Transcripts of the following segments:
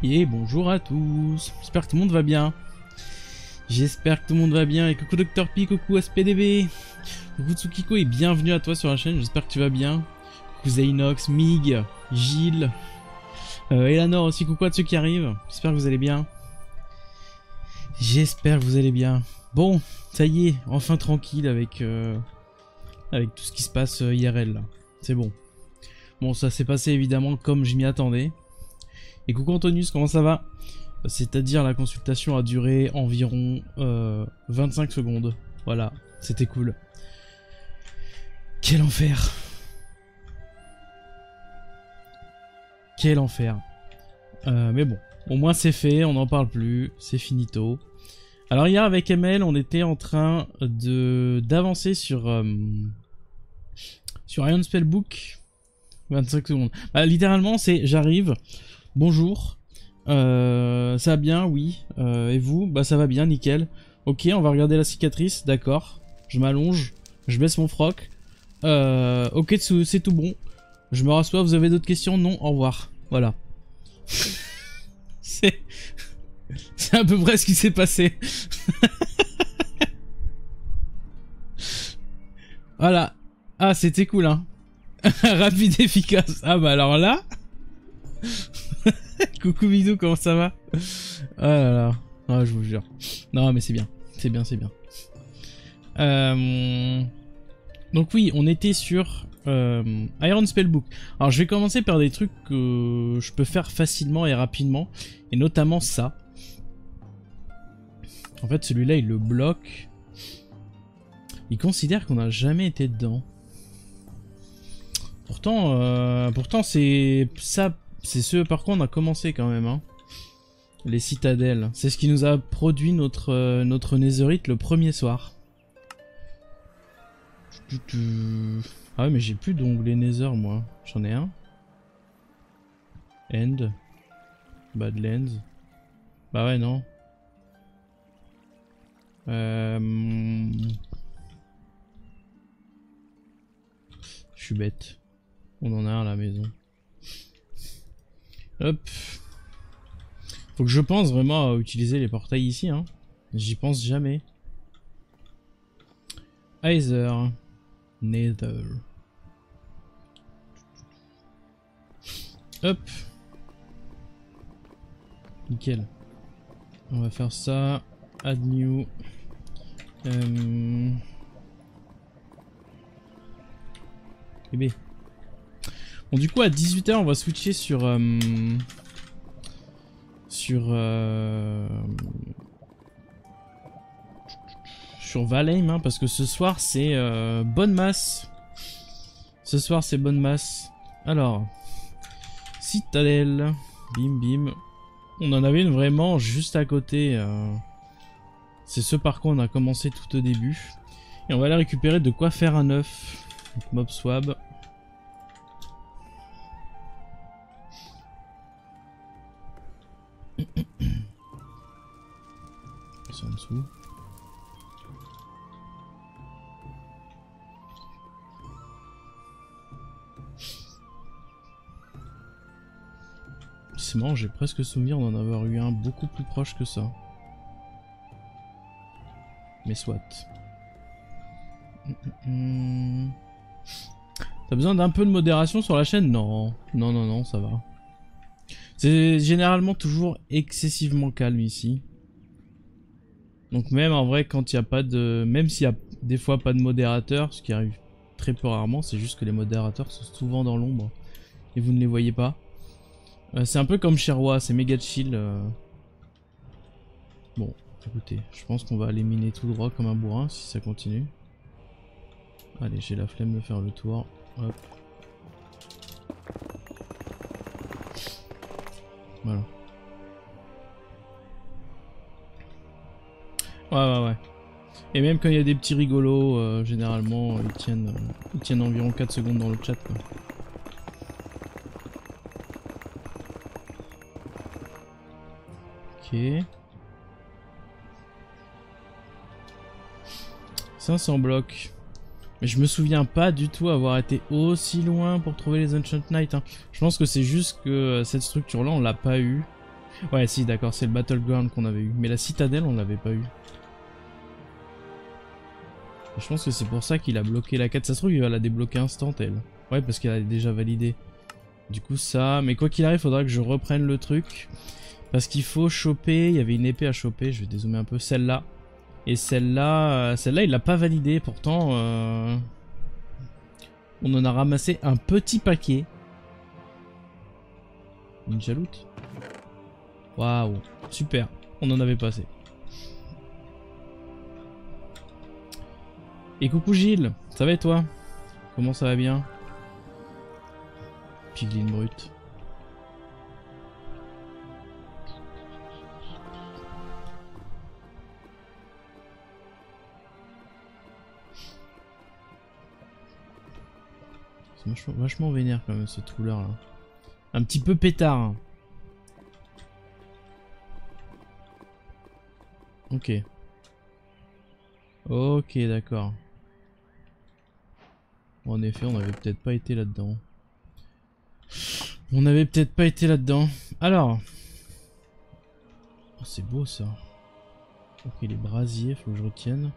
Et bonjour à tous, j'espère que tout le monde va bien. J'espère que tout le monde va bien, et coucou Dr P, coucou SPDB, coucou Tsukiko et bienvenue à toi sur la chaîne, j'espère que tu vas bien. Coucou Zainox, Mig, Gilles, Eleanor aussi, coucou à ceux qui arrivent, j'espère que vous allez bien. J'espère que vous allez bien. Bon, ça y est, enfin tranquille avec tout ce qui se passe IRL là, c'est bon. Bon, ça s'est passé évidemment comme je m'y attendais. Et coucou Antonius, comment ça va? C'est-à-dire la consultation a duré environ 25 secondes. Voilà, c'était cool. Quel enfer. Quel enfer. Mais bon, au moins c'est fait, on n'en parle plus, c'est finito. Alors hier avec ML, on était en train d'avancer sur Iron Spellbook. 25 secondes. Bah, littéralement, c'est j'arrive, bonjour, ça va bien, oui, et vous? Bah ça va bien, nickel. Ok, on va regarder la cicatrice, d'accord. Je m'allonge, je baisse mon froc. Ok, c'est tout bon. Je me rassois, vous avez d'autres questions? Non, au revoir. Voilà. C'est à peu près ce qui s'est passé. Voilà. Ah, c'était cool, hein. Rapide, efficace. Ah bah alors là... Coucou Bidou, comment ça va? Ah là là. Ah, je vous jure. Non mais c'est bien. C'est bien, c'est bien. Donc oui, on était sur Iron Spellbook. Alors je vais commencer par des trucs que je peux faire facilement et rapidement. Et notamment ça. En fait celui-là il le bloque. Il considère qu'on n'a jamais été dedans. Pourtant c'est ça, c'est ce par quoi on a commencé quand même, hein. Les citadelles, c'est ce qui nous a produit notre netherite le premier soir. Ah ouais mais j'ai plus d'onglet nether moi, j'en ai un. End, Badlands, bah ouais non. Je suis bête. On en a un à la maison. Hop. Faut que je pense vraiment à utiliser les portails ici, hein. J'y pense jamais. Either. Nether. Hop. Nickel. On va faire ça. Add new. B. Bon du coup à 18 h on va switcher sur Valheim, hein, parce que ce soir c'est bonne masse. Ce soir c'est bonne masse. Alors citadelle, bim bim. On en avait une vraiment juste à côté. C'est ce par quoi on a commencé tout au début. Et on va aller récupérer de quoi faire un œuf. Donc, mob swab. C'est en dessous. C'est marrant, j'ai presque souvenir d'en avoir eu un beaucoup plus proche que ça. Mais soit. T'as besoin d'un peu de modération sur la chaîne? Non. Non, non, non, ça va. C'est généralement toujours excessivement calme ici. Donc même en vrai, quand il n'y a pas de... Même s'il y a des fois pas de modérateur, ce qui arrive très peu rarement, c'est juste que les modérateurs sont souvent dans l'ombre. Et vous ne les voyez pas. C'est un peu comme Sherwa, c'est méga chill. Bon, écoutez, je pense qu'on va aller miner tout droit comme un bourrin si ça continue. Allez, j'ai la flemme de faire le tour. Hop. Voilà. Ouais. Et même quand il y a des petits rigolos, généralement, ils tiennent environ 4 secondes dans le chat, quoi. Ok. 500 blocs. Mais je me souviens pas du tout avoir été aussi loin pour trouver les Ancient Knights, hein. Je pense que c'est juste que cette structure là on l'a pas eu. Ouais, si, d'accord, c'est le Battleground qu'on avait eu. Mais la citadelle, on l'avait pas eu. Et je pense que c'est pour ça qu'il a bloqué la quête. Ça se trouve, il va la débloquer instant, elle. Ouais, parce qu'elle a déjà validé. Du coup, ça... Mais quoi qu'il arrive, faudra que je reprenne le truc. Parce qu'il faut choper... Il y avait une épée à choper, je vais dézoomer un peu. Celle-là. Et celle-là, il l'a pas validée. Pourtant, on en a ramassé un petit paquet. Ninja loot. Waouh, super. On en avait pas assez. Et coucou Gilles, ça va et toi? Comment ça va bien? Piglin brut. C'est vachement vénère quand même ce trouleur là. Un petit peu pétard. Hein. Ok. Ok, d'accord. En effet, on n'avait peut-être pas été là-dedans. Alors. Oh, c'est beau ça. Ok, les brasiers, faut que je retienne.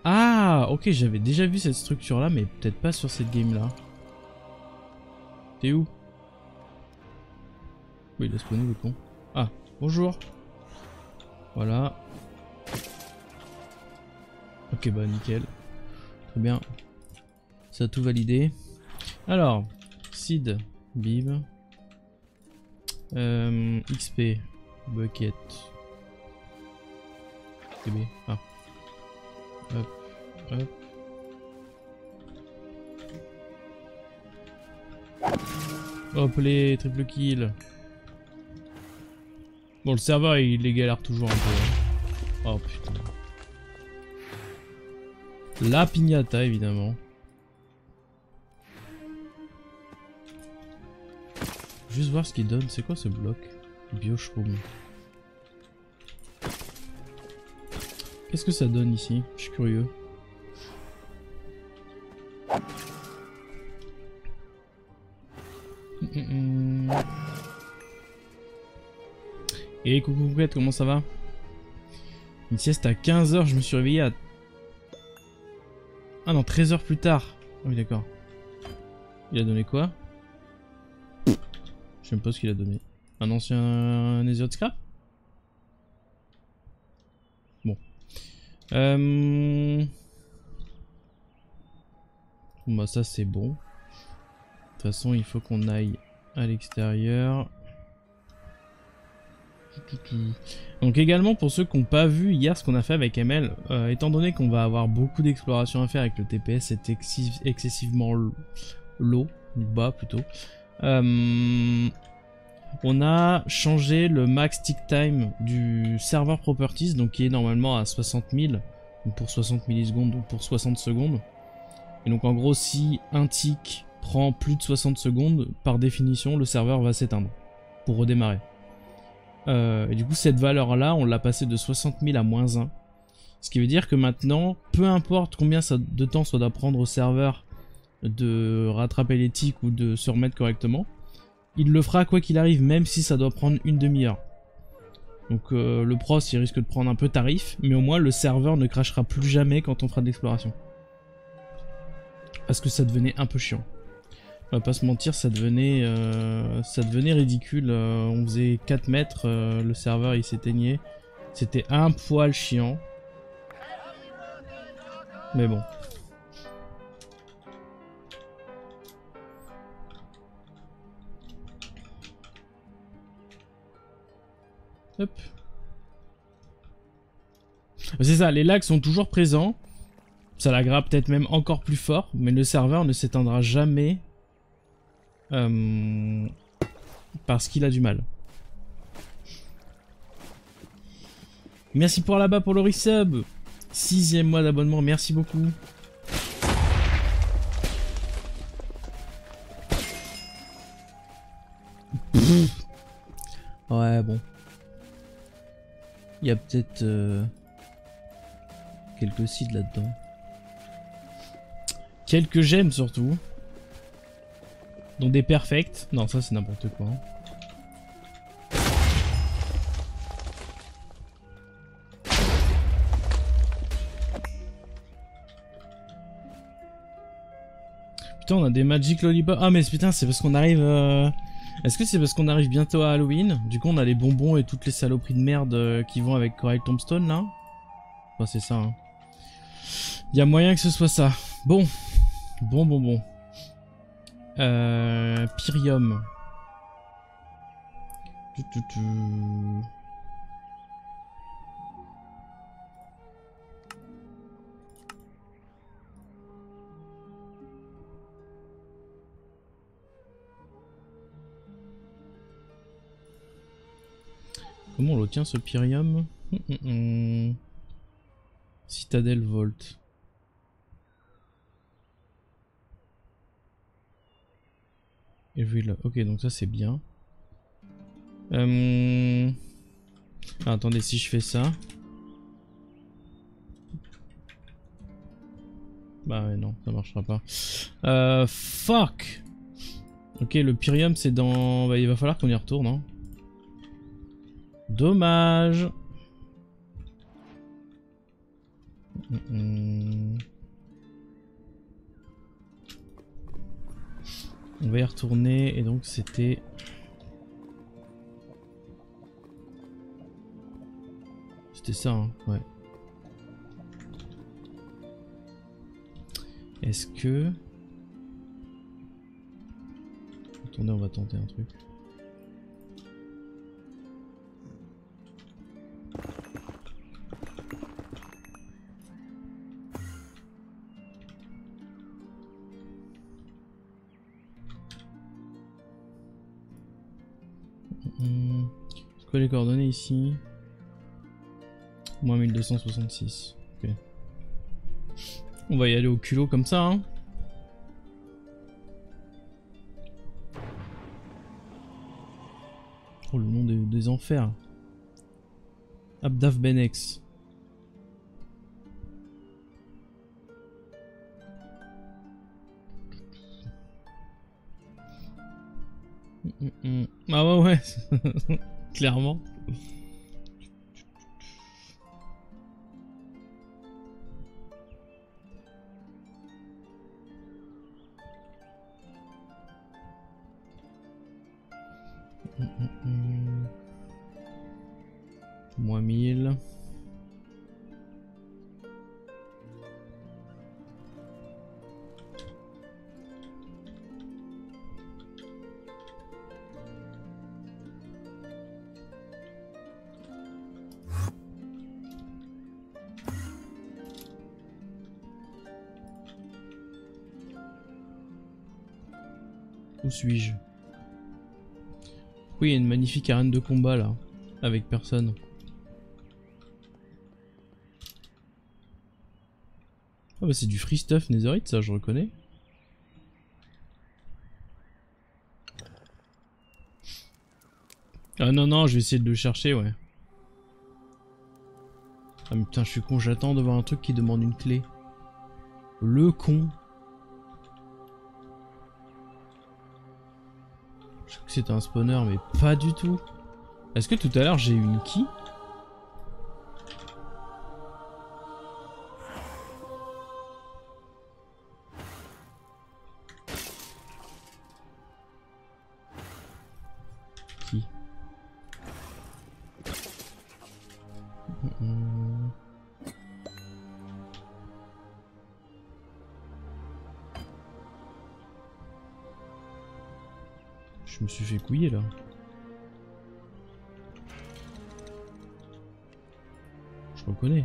Ah, ok, j'avais déjà vu cette structure là, mais peut-être pas sur cette game là. T'es où? Oui, il a spawné le con. Ah, bonjour. Voilà. Ok, bah nickel. Très bien. Ça a tout validé. Alors, Seed, Bib. XP, Bucket. TB. Ah. Hop, hop. Hop les triple kill. Bon, le serveur il les galère toujours un peu. Oh putain. La pignata évidemment. Juste voir ce qu'il donne. C'est quoi ce bloc? Bioshroom. Qu'est-ce que ça donne ici? Je suis curieux. Et coucou Couquette, comment ça va? Une sieste à 15 h, je me suis réveillé à... Ah non, 13 h plus tard. Ah oui d'accord. Il a donné quoi? Je sais même pas ce qu'il a donné. Un ancien Nether Scrap? Bon. Bah ça c'est bon. De toute façon il faut qu'on aille à l'extérieur. Donc également pour ceux qui n'ont pas vu hier ce qu'on a fait avec ML, étant donné qu'on va avoir beaucoup d'exploration à faire avec le TPS c'est excessivement low, ou bas plutôt, on a changé le max tick time du server properties, donc qui est normalement à 60 000, donc pour 60 millisecondes, donc pour 60 secondes. Et donc en gros si un tick prend plus de 60 secondes, par définition le serveur va s'éteindre pour redémarrer. Et du coup cette valeur là on l'a passé de 60 000 à moins 1. Ce qui veut dire que maintenant, peu importe combien de temps ça doit prendre au serveur de rattraper les ticks ou de se remettre correctement, il le fera quoi qu'il arrive, même si ça doit prendre une demi-heure. Donc le pros il risque de prendre un peu tarif, mais au moins le serveur ne crashera plus jamais quand on fera de l'exploration. Parce que ça devenait un peu chiant. On va pas se mentir, ça devenait ridicule. On faisait 4 mètres, le serveur il s'éteignait. C'était un poil chiant. Mais bon. Hop. C'est ça, les lags sont toujours présents. Ça laggera peut-être même encore plus fort, mais le serveur ne s'éteindra jamais. Parce qu'il a du mal. Merci pour là-bas pour le resub. 6e mois d'abonnement, merci beaucoup. Ouais bon. Il y a peut-être quelques seeds là-dedans. Quelques gemmes surtout. Dont des perfects. Non ça c'est n'importe quoi. Putain, on a des Magic Lollipop. Ah, mais putain, c'est parce qu'on arrive... Est-ce que c'est parce qu'on arrive bientôt à Halloween? Du coup, on a les bonbons et toutes les saloperies de merde qui vont avec Corail Tombstone, là? Enfin, c'est ça, hein. Il y a moyen que ce soit ça. Bon. Bon. Pyrium. Comment on l'obtient ce Pyrium? Citadel Volt. Ok, donc ça c'est bien. Ah, attendez, si je fais ça... Bah ouais, non, ça marchera pas. Fuck! Ok, le Pyrium c'est dans... Bah, il va falloir qu'on y retourne, hein. Dommage. On va y retourner et donc c'était... C'était ça, hein, ouais. Est-ce que... Attendez, on va tenter un truc. C'est quoi les coordonnées ici? Moins 1266. Ok. On va y aller au culot comme ça, hein. Oh, le nom des enfers. Abdaf Benex. Ah ouais. Clairement. Moins 1000. Où suis-je? Oui, il y a une magnifique arène de combat là, avec personne. Ah bah c'est du free stuff Netherite, ça je reconnais. Ah non, je vais essayer de le chercher, ouais. Ah mais putain, je suis con, j'attends de voir un truc qui demande une clé. Le con. Je crois que c'était un spawner, mais pas du tout. Est-ce que tout à l'heure j'ai eu une key? Qui? Je me suis fait couiller là. Je reconnais.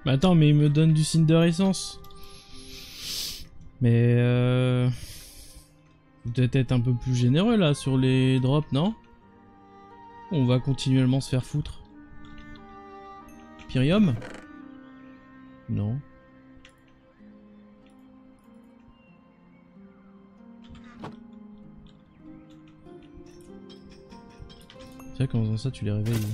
Mais attends, mais il me donne du Cinder Essence. Mais faut peut-être être un peu plus généreux là sur les drops, non? On va continuellement se faire foutre. Pyrium? Non. C'est vrai qu'en faisant ça, tu les réveilles.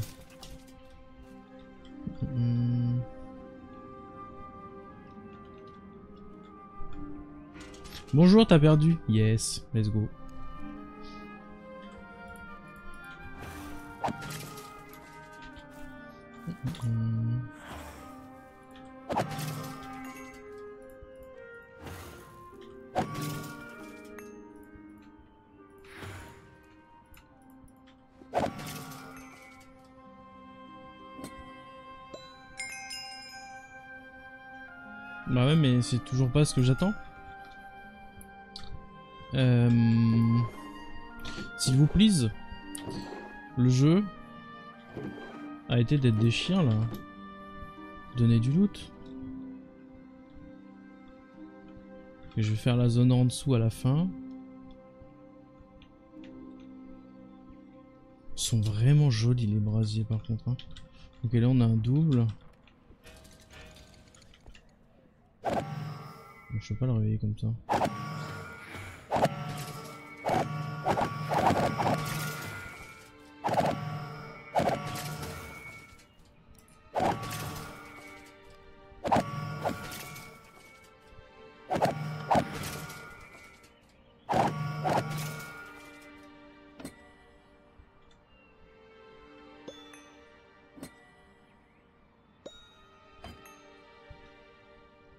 Bonjour, t'as perdu. Yes, let's go. Bah ouais, mais c'est toujours pas ce que j'attends. S'il vous plaît, le jeu a été d'être des chiens là. Donner du loot. Et je vais faire la zone en dessous à la fin. Ils sont vraiment jolis les brasiers par contre. Hein. Ok, là on a un double. Je peux pas le réveiller comme ça.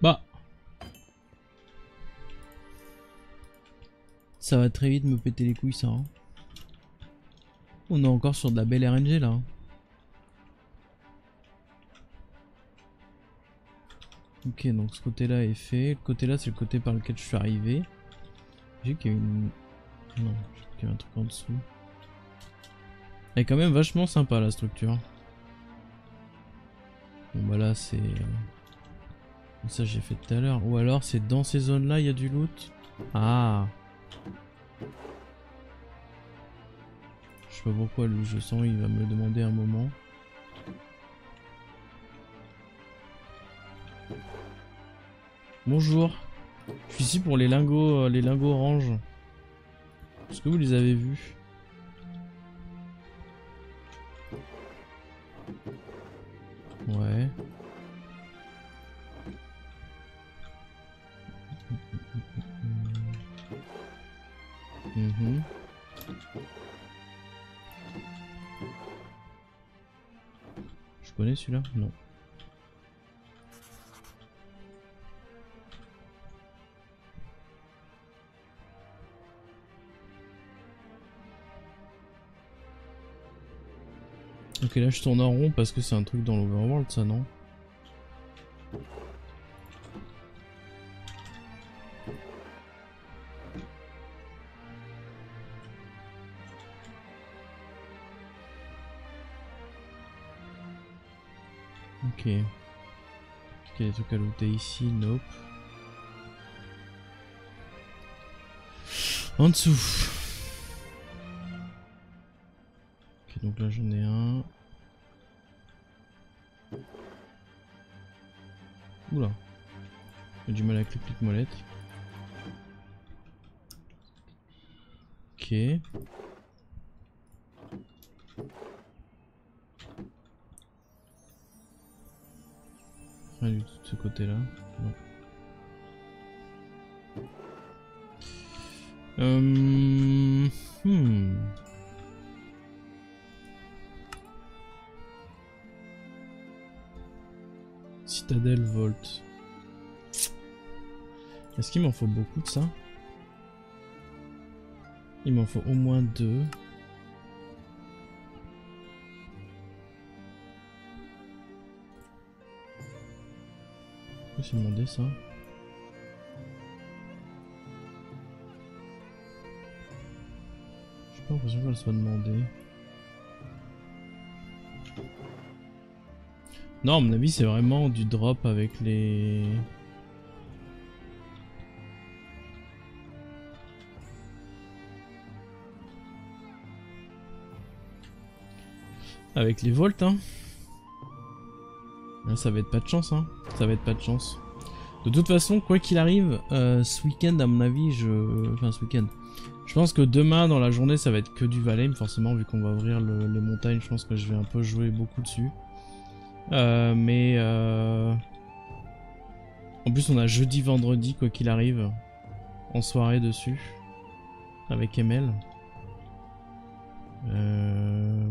Bah, ça va très vite me péter les couilles ça. Hein. On est encore sur de la belle RNG là. Ok, donc ce côté là est fait. Le côté là c'est le côté par lequel je suis arrivé. J'ai qu'il y a une... Non, j'ai qu'il y a un truc en dessous. Elle est quand même vachement sympa la structure. Bon bah là c'est... Ça j'ai fait tout à l'heure. Ou alors c'est dans ces zones là il y a du loot. Ah. Je sais pas pourquoi lui je sens il va me le demander un moment. Bonjour. Je suis ici pour les lingots orange. Est-ce que vous les avez vus? Ouais. Je connais celui-là? Non. Ok, là je tourne en rond parce que c'est un truc dans l'Overworld, ça, non? Ok. Est-ce qu'il y a des trucs à looter ici? Nope. En dessous. Ok, donc là j'en ai un. Oula. J'ai du mal avec les petites molettes. Ok. Rien du tout de ce côté-là. Non. Citadel Volt. Est-ce qu'il m'en faut beaucoup de ça? Il m'en faut au moins 2. Pourquoi c'est demandé ça? J'ai pas l'impression qu'elle soit demandée. Non, à mon avis, c'est vraiment du drop avec les... Avec les volts, hein. Là, ça va être pas de chance, hein. Ça va être pas de chance. De toute façon, quoi qu'il arrive, ce week-end, à mon avis, enfin ce week-end, je Je pense que demain dans la journée ça va être que du Valheim forcément vu qu'on va ouvrir les montagnes. Je pense que je vais un peu jouer beaucoup dessus. En plus on a jeudi vendredi quoi qu'il arrive en soirée dessus avec ML.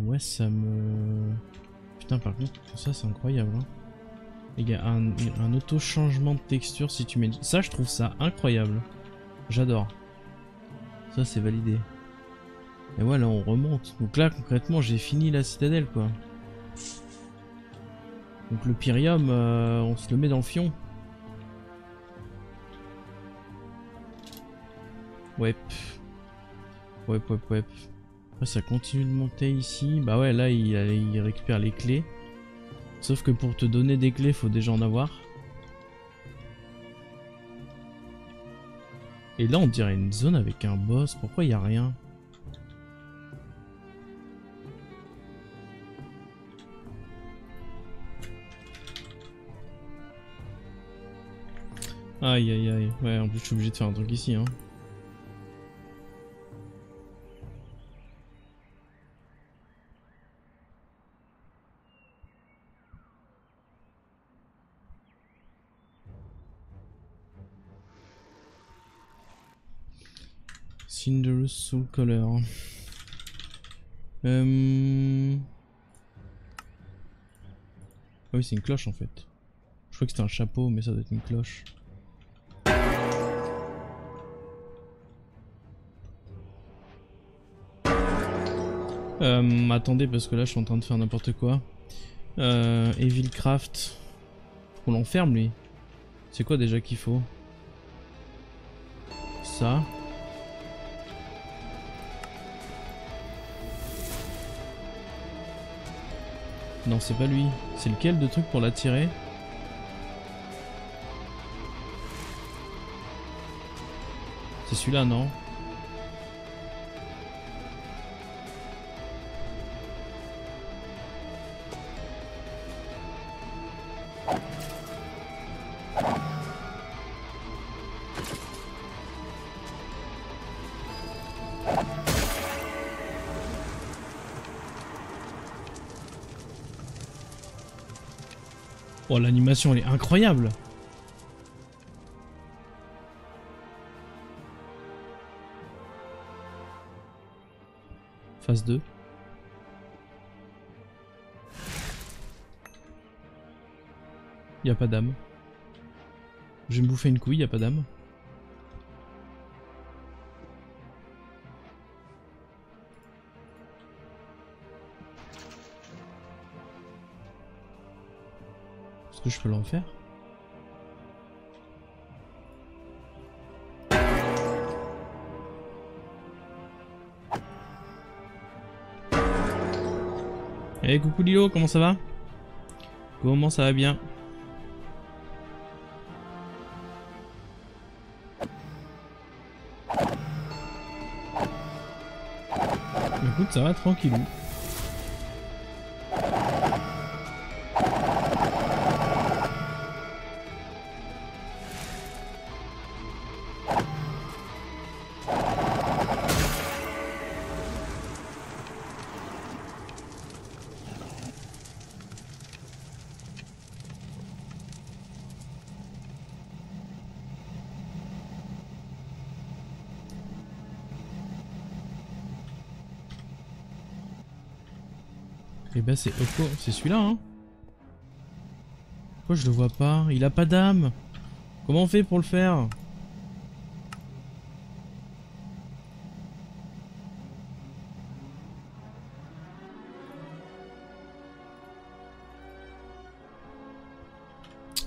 Ouais ça me... Putain par contre ça c'est incroyable hein. Il y a un auto changement de texture si tu mets... Ça je trouve ça incroyable. J'adore. Ça c'est validé. Et voilà on remonte. Donc là concrètement j'ai fini la citadelle quoi. Donc le Pyrium on se le met dans le fion. Ouais. Ouais. Après ça continue de monter ici. Bah ouais là il récupère les clés. Sauf que pour te donner des clés faut déjà en avoir. Et là on dirait une zone avec un boss. Pourquoi il n'y a rien? Aïe aïe aïe. Ouais en plus je suis obligé de faire un truc ici hein. Cinderous Soul Color. Ah oui c'est une cloche en fait. Je crois que c'était un chapeau mais ça doit être une cloche. Attendez parce que là je suis en train de faire n'importe quoi. Evilcraft. Faut qu'on l'enferme lui. C'est quoi déjà qu'il faut? Ça. Non c'est pas lui. C'est lequel de truc pour l'attirer? C'est celui-là non? Oh l'animation elle est incroyable. Phase 2. Y a pas d'âme. Je vais me bouffer une couille, y a pas d'âme. Est-ce que je peux l'en faire? Eh coucou Lilo, comment ça va? Comment ça va bien? Écoute, ça va tranquillou. Et bah c'est Oko, c'est celui-là hein. Pourquoi je le vois pas? Il a pas d'âme. Comment on fait pour le faire?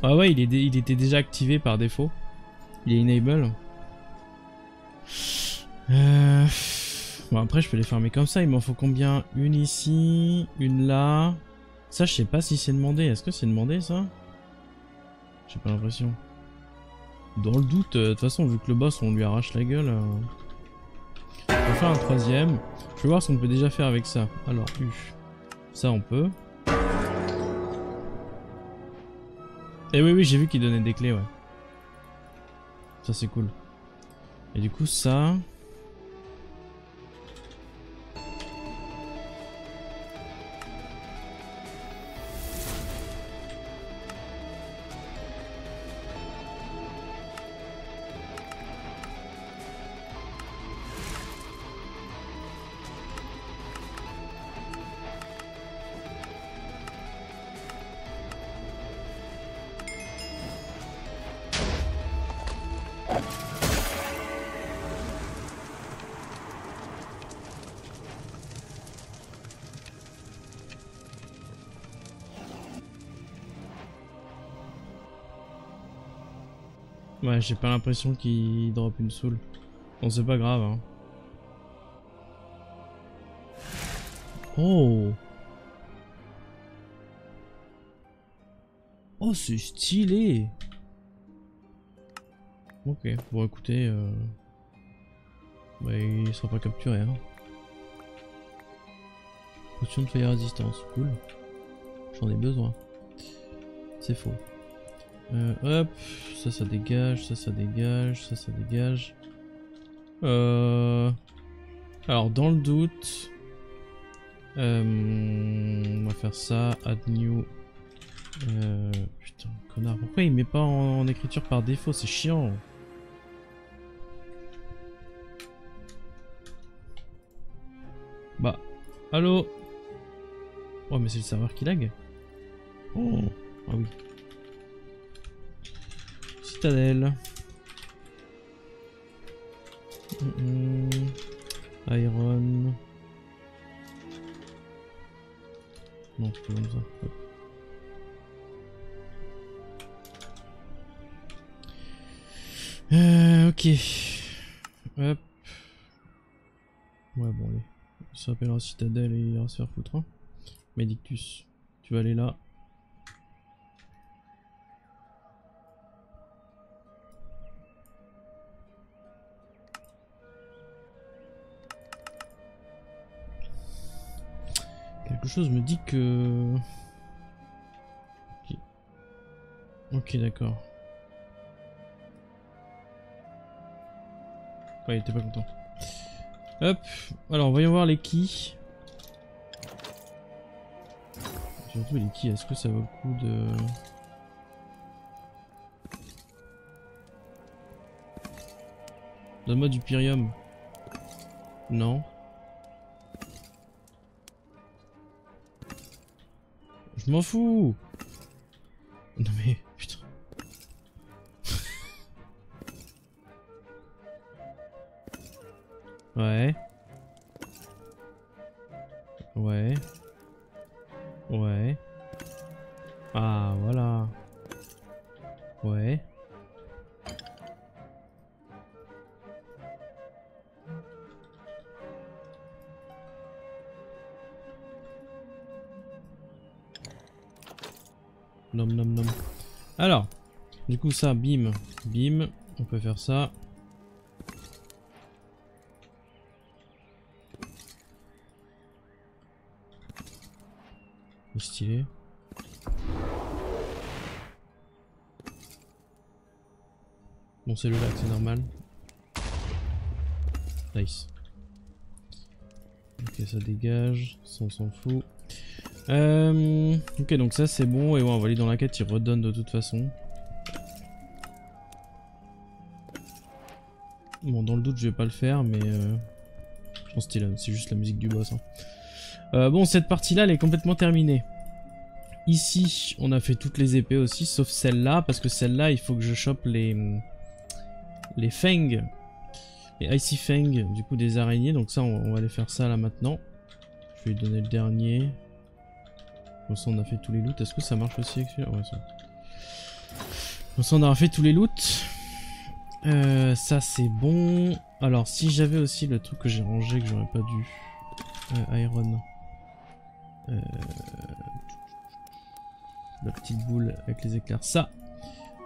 Ah ouais il était déjà activé par défaut. Il est enable. Bon après je peux les fermer comme ça, il m'en faut combien? Une ici, une là. Ça je sais pas si c'est demandé, est-ce que c'est demandé ça? J'ai pas l'impression. Dans le doute, de toute façon vu que le boss on lui arrache la gueule. On va faire un troisième. Je vais voir ce qu'on peut déjà faire avec ça. Alors ça on peut. Et oui j'ai vu qu'il donnait des clés ouais. Ça c'est cool. Et du coup ça... Ouais, j'ai pas l'impression qu'il drop une soul. Bon, c'est pas grave, hein. Oh! Oh, c'est stylé! Ok, bon écoutez, bah, il sera pas capturé, hein. Potion de fire resistance, cool. J'en ai besoin. C'est faux. Hop, ça dégage, ça dégage, ça dégage. Alors dans le doute, on va faire ça, add new. Putain, connard, pourquoi il met pas en écriture par défaut? C'est chiant. Bah, allô? Oh, mais c'est le serveur qui lag? Oh, ah oui. Citadelle. Iron. Non, c'est pas comme ça. Hop. Ok. Hop. Ouais, bon, allez. Il s'appellera Citadelle et il ira se faire foutre. Hein. Medictus, tu vas aller là. Quelque chose me dit que... Ok, d'accord. Ouais, il était pas content. Hop, alors voyons voir les keys. Surtout les keys, est-ce que ça vaut le coup de... Donne-moi du pyrium. Non. Je m'en fous. Non mais, putain. Ouais. Ouais. Ouais. Ah, voilà. Ouais. Nom nom nom. Alors, du coup ça, bim, bim, on peut faire ça. Stylé. Bon, c'est le lac, c'est normal. Nice. Ok, ça dégage, ça on s'en fout. Ok, donc ça c'est bon, et ouais, on va aller dans la quête, il redonne de toute façon. Bon, dans le doute, je vais pas le faire, mais je pense que c'est juste la musique du boss. Hein. Bon, cette partie-là, elle est complètement terminée. Ici, on a fait toutes les épées aussi, sauf celle-là, parce que celle-là, il faut que je chope les fangs, les icy fangs, du coup des araignées. Donc ça, on va aller faire ça là maintenant. Je vais lui donner le dernier. Comme ça, on a fait tous les loots. Est-ce que ça marche aussi avec celui-là? Ouais, ça. Comme ça, on aura fait tous les loots. Ça c'est bon. Alors si j'avais aussi le truc que j'ai rangé que j'aurais pas dû. Iron. La petite boule avec les éclairs. Ça.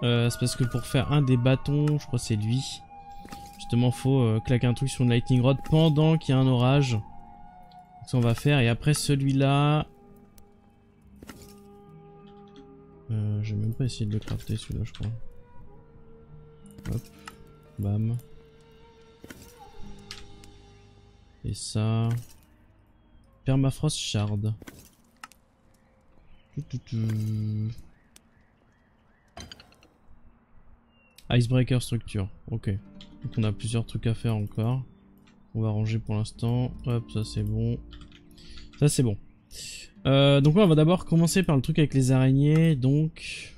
C'est parce que pour faire un des bâtons, je crois que c'est lui. Justement faut claquer un truc sur une lightning rod pendant qu'il y a un orage. Donc ça on va faire. Et après celui-là. Je vais même pas essayer de le crafter celui-là je crois. Hop. Bam. Et ça... Permafrost shard. Icebreaker structure. Ok. Donc on a plusieurs trucs à faire encore. On va ranger pour l'instant. Hop, ça c'est bon. Ça c'est bon. Donc là, on va d'abord commencer par le truc avec les araignées. Donc...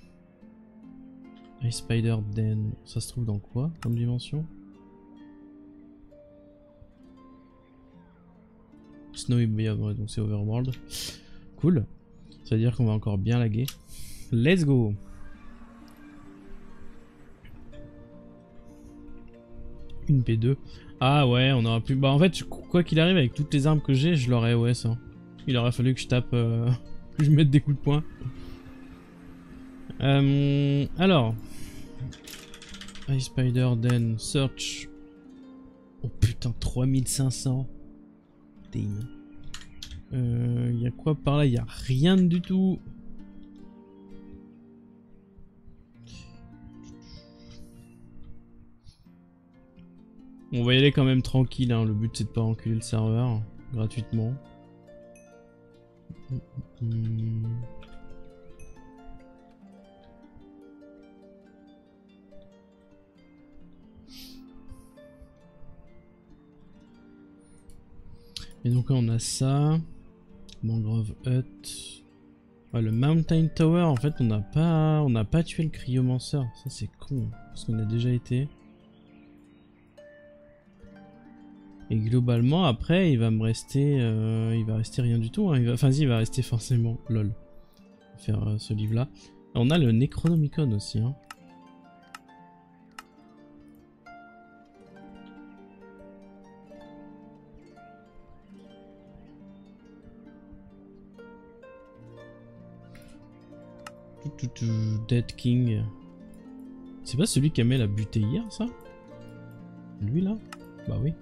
Ice Spider Den. Ça se trouve dans quoi comme dimension? Snowy Biome, ouais, donc c'est Overworld. Cool. Ça veut dire qu'on va encore bien laguer. Let's go. Une P2. Ah ouais, on aura pu... Bah en fait, quoi qu'il arrive, avec toutes les armes que j'ai, je l'aurais, ouais, ça. Il aurait fallu que je tape... que je mette des coups de poing. Alors... Ice Spider, Den, Search... Oh putain, 3500. Damn. Y a quoi par là? Y a rien du tout. On va y aller quand même tranquille, hein. Le but c'est de pas enculer le serveur gratuitement. Et donc là on a ça. Mangrove Hut. Ouais, le Mountain Tower, en fait on n'a pas tué le cryomancer. Ça c'est con, parce qu'on a déjà été. Et globalement, après, il va me rester... il va rester rien du tout. Hein. Enfin, si, il va rester forcément... LOL. On va faire ce livre-là. On a le Necronomicon aussi. Hein. Dead King. C'est pas celui qui a mis la butée hier, ça? Lui, là? Bah oui.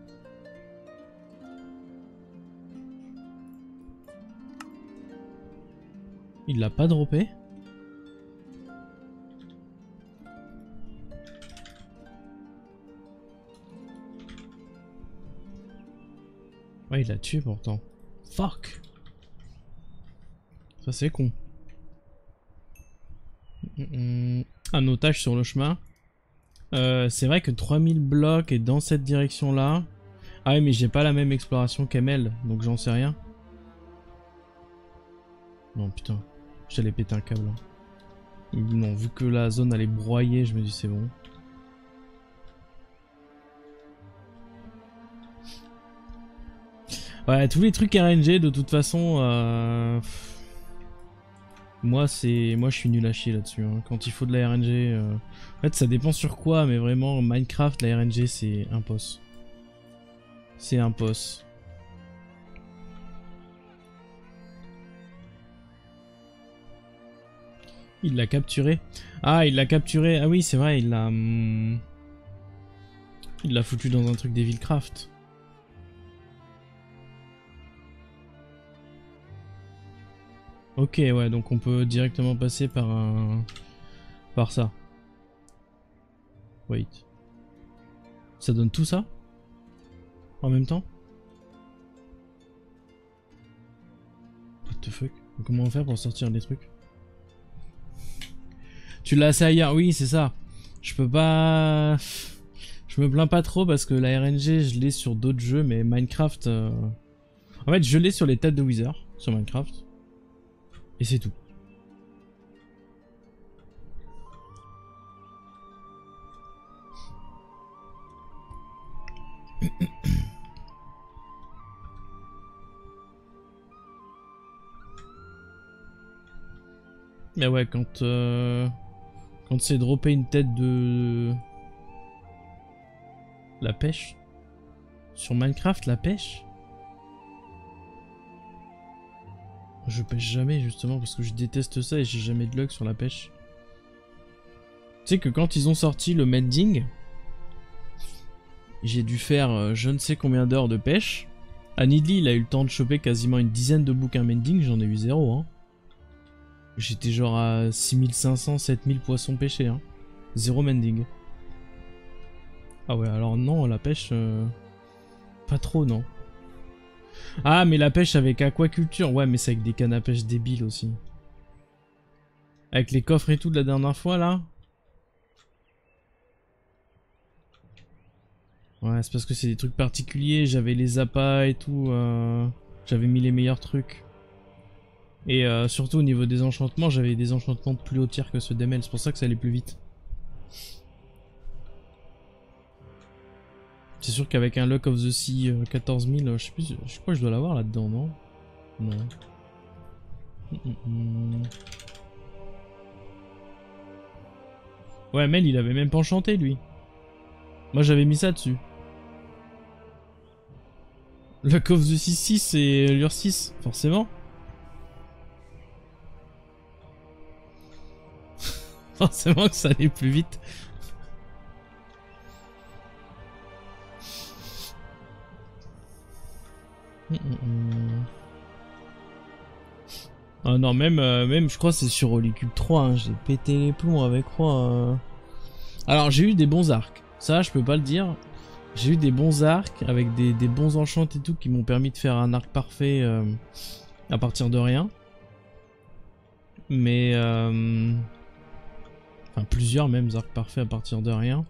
Il l'a pas droppé. Ouais, il l'a tué pourtant. Fuck. Ça c'est con. Un otage sur le chemin. C'est vrai que 3000 blocs est dans cette direction là. Ah oui, mais j'ai pas la même exploration qu'Emel, donc j'en sais rien. Non putain. J'allais péter un câble. Non, vu que la zone allait broyer, je me dis c'est bon. Ouais, tous les trucs RNG, de toute façon... Moi, je suis nul à chier là-dessus. Hein. Quand il faut de la RNG... En fait, ça dépend sur quoi, mais vraiment, Minecraft, la RNG, c'est impossible. C'est impossible. Il l'a capturé. Ah, il l'a capturé. Ah oui, c'est vrai, il l'a... Il l'a foutu dans un truc Devilcraft. Ok, ouais, donc on peut directement passer par un... Par ça. Wait. Ça donne tout ça? En même temps? What the fuck? Comment on fait pour sortir des trucs? Tu l'as assez ailleurs, oui c'est ça. Je peux pas... Je me plains pas trop parce que la RNG je l'ai sur d'autres jeux, mais Minecraft... En fait je l'ai sur les têtes de Wither, sur Minecraft. Et c'est tout. Mais ouais, quand c'est dropper une tête de... La pêche. Sur Minecraft, la pêche. Je pêche jamais justement parce que je déteste ça et j'ai jamais de luck sur la pêche. Tu sais que quand ils ont sorti le mending, j'ai dû faire je ne sais combien d'heures de pêche. À Needly, il a eu le temps de choper quasiment une dizaine de bouquins mending, j'en ai eu 0. Hein. J'étais genre à 6500, 7000 poissons pêchés. Hein. 0 mending. Ah ouais, alors non, la pêche... Pas trop, non. Ah, mais la pêche avec aquaculture. Ouais, mais c'est avec des cannes à pêche débiles aussi. Avec les coffres et tout de la dernière fois, là. Ouais, c'est parce que c'est des trucs particuliers. J'avais les appâts et tout. J'avais mis les meilleurs trucs. Et surtout au niveau des enchantements, j'avais des enchantements de plus haut tiers que ceux d'Emel. C'est pour ça que ça allait plus vite. C'est sûr qu'avec un Luck of the Sea 14000, je sais plus, je crois que je dois l'avoir là-dedans, non? Non. Ouais, Mel il avait même pas enchanté lui. Moi j'avais mis ça dessus. Le coffre du 6-6 et l'UR6, forcément. Forcément que ça allait plus vite. Ah non, même je crois que c'est sur Holycube 3, hein, j'ai pété les plombs avec Roi. Alors j'ai eu des bons arcs, ça je peux pas le dire. J'ai eu des bons arcs avec des bons enchants et tout qui m'ont permis de faire un arc parfait à partir de rien. Mais enfin plusieurs mêmes arcs parfaits à partir de rien.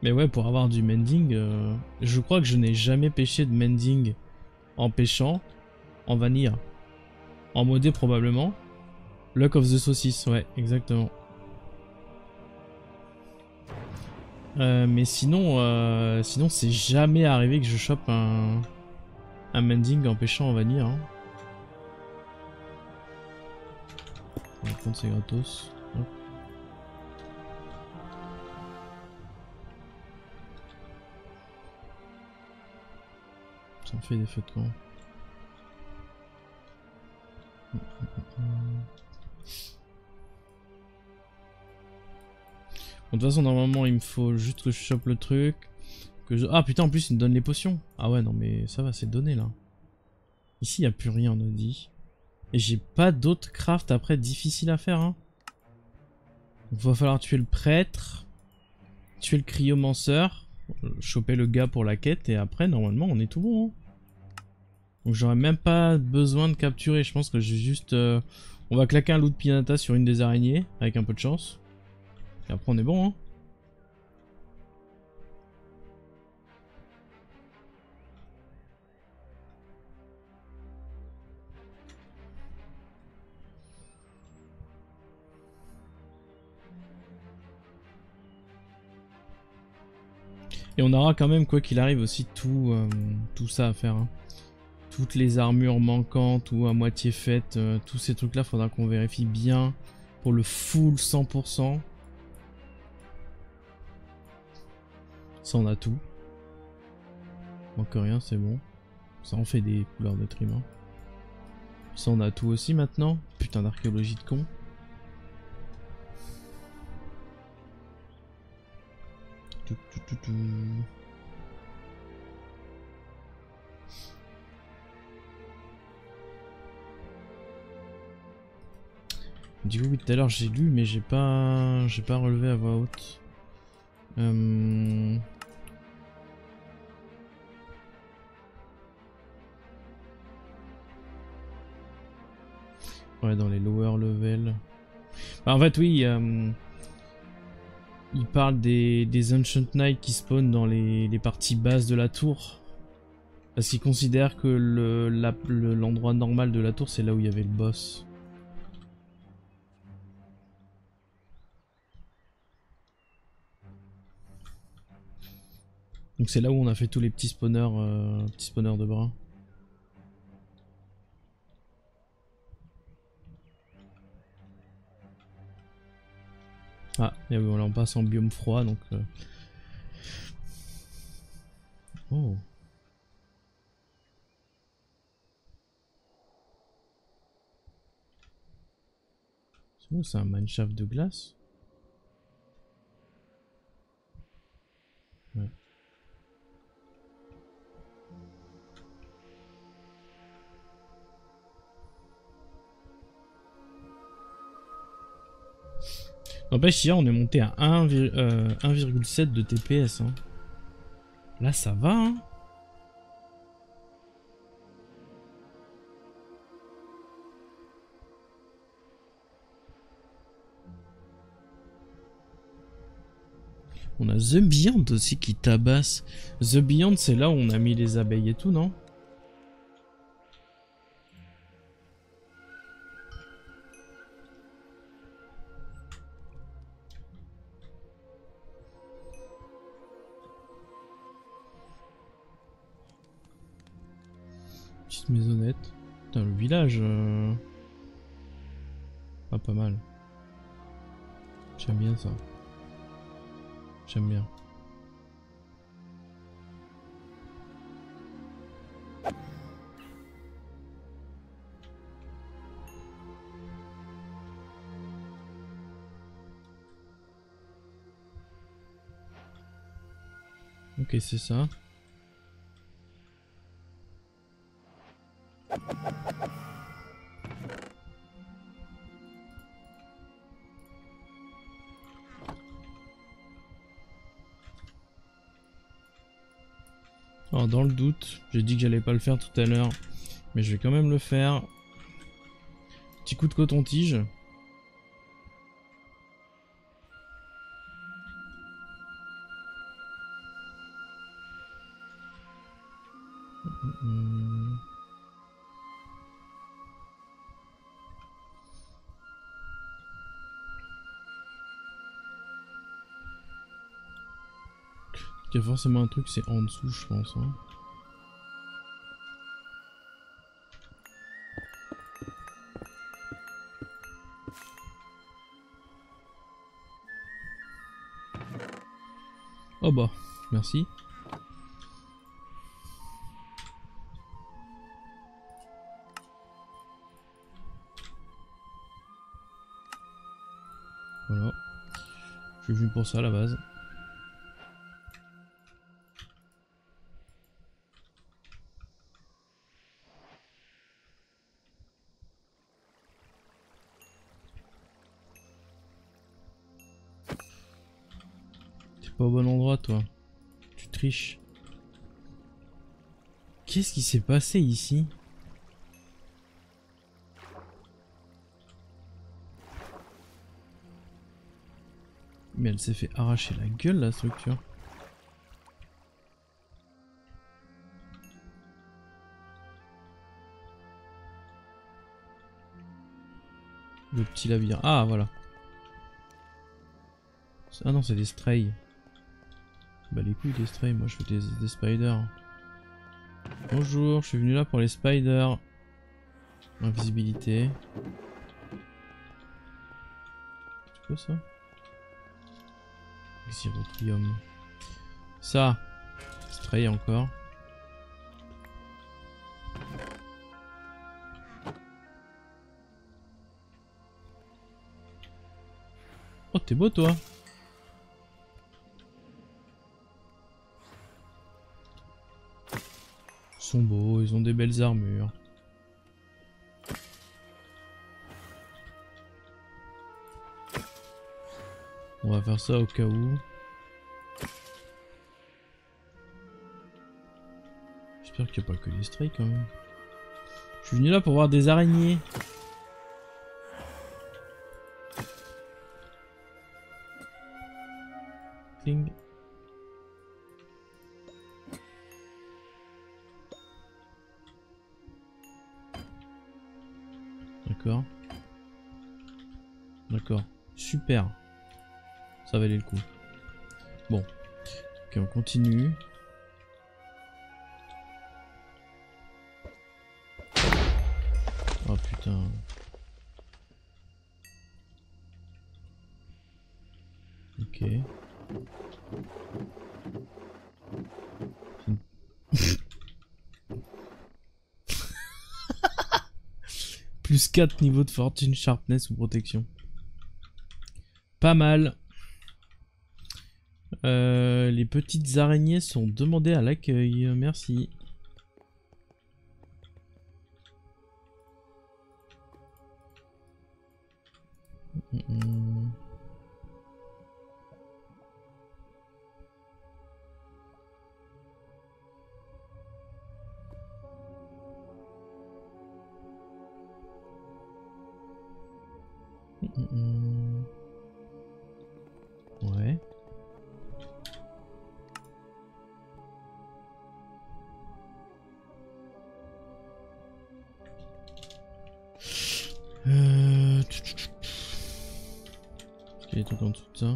Mais ouais, pour avoir du mending, je crois que je n'ai jamais pêché de mending en pêchant en vanilla. En modé probablement. Luck of the Saucisse, ouais, exactement. Mais sinon c'est jamais arrivé que je chope un mending en pêchant en vanilla. Hein. On va prendre c'est gratos. Hop. Ça me fait des feux de camp. Bon, de toute façon, normalement, il me faut juste que je chope le truc. Ah putain, en plus, il me donne les potions. Ah ouais, non, mais ça va, c'est donné là. Ici, il n'y a plus rien, on a dit. Et j'ai pas d'autres crafts après difficiles à faire. Hein. Donc, va falloir tuer le prêtre, tuer le cryomanceur, choper le gars pour la quête, et après, normalement, on est tout bon. Hein. Donc, j'aurais même pas besoin de capturer. Je pense que j'ai juste. On va claquer un loup de pinata sur une des araignées, avec un peu de chance. Et après, on est bon. Hein. Et on aura quand même, quoi qu'il arrive, aussi tout ça à faire. Hein. Toutes les armures manquantes ou à moitié faites, tous ces trucs là, faudra qu'on vérifie bien pour le full 100%. Ça, on a tout. Manque rien, c'est bon. Ça en fait des couleurs de trim. Hein. Ça, on a tout aussi maintenant. Putain d'archéologie de con. Du coup, oui, tout à l'heure j'ai lu, mais j'ai pas relevé à voix haute. Ouais, dans les lower level. Bah, en fait, oui, il parle des Ancient Knights qui spawnent dans les parties basses de la tour. Parce qu'il considère que l'endroit normal de la tour, c'est là où il y avait le boss. Donc c'est là où on a fait tous les petits spawners de bras. Ah, et voilà, on passe en biome froid, donc... Oh. C'est bon, c'est un mineshaft de glace. Ouais. N'empêche, hier on est monté à 1,7 de TPS. Hein. Là ça va, hein. On a The Beyond aussi qui tabasse. The Beyond, c'est là où on a mis les abeilles et tout, non? Petite maisonnette. Putain, le village... Ah, pas mal. J'aime bien ça. J'aime bien. Ok, c'est ça. Alors dans le doute, j'ai dit que j'allais pas le faire tout à l'heure, mais je vais quand même le faire. Petit coup de coton-tige. Il y a forcément un truc, c'est en dessous, je pense. Hein. Oh bah, merci. Voilà. Je suis venu pour ça à la base. T'es pas au bon endroit, toi. Tu triches. Qu'est-ce qui s'est passé ici? Mais elle s'est fait arracher la gueule, la structure. Le petit labyrinthe. Ah, voilà. Ah non, c'est des strays. Bah les couilles des strays, moi je veux des spiders. Bonjour, je suis venu là pour les spiders. Invisibilité. C'est quoi ça? Xyrotrium. Ça. Stray encore. Oh, t'es beau toi. Ils sont beaux, ils ont des belles armures. On va faire ça au cas où. J'espère qu'il n'y a pas que les strays quand même. Je suis venu là pour voir des araignées. Cling. D'accord. D'accord. Super. Ça valait le coup. Bon. Ok, on continue. Oh putain. Ok. Plus 4 niveaux de fortune, sharpness ou protection. Pas mal. Les petites araignées sont demandées à l'accueil. Merci. Ouais. Est-ce qu'il y a des trucs en dessous de ça?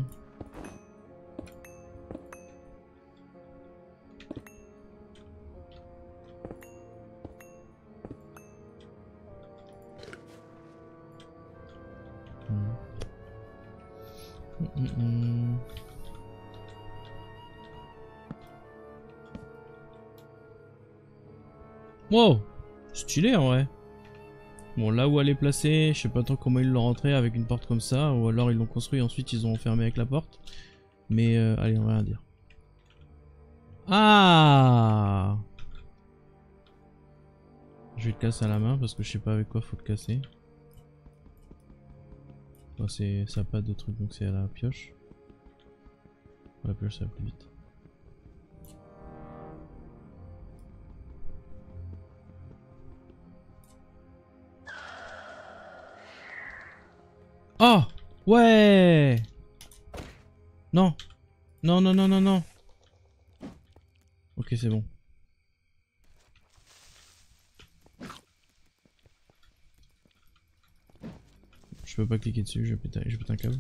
Wow, stylé en vrai. Bon, là où elle est placée, je sais pas trop comment ils l'ont rentré avec une porte comme ça, ou alors ils l'ont construit ensuite ils ont enfermé avec la porte. Mais allez, on va rien dire. Ah! Je vais le casser à la main parce que je sais pas avec quoi faut le casser. Bon, ça a pas de truc donc c'est à la pioche. La pioche ça va plus vite. Oh! Ouais! Non! Non, non, non, non, non! Ok, c'est bon. Je peux pas cliquer dessus, je pète un câble.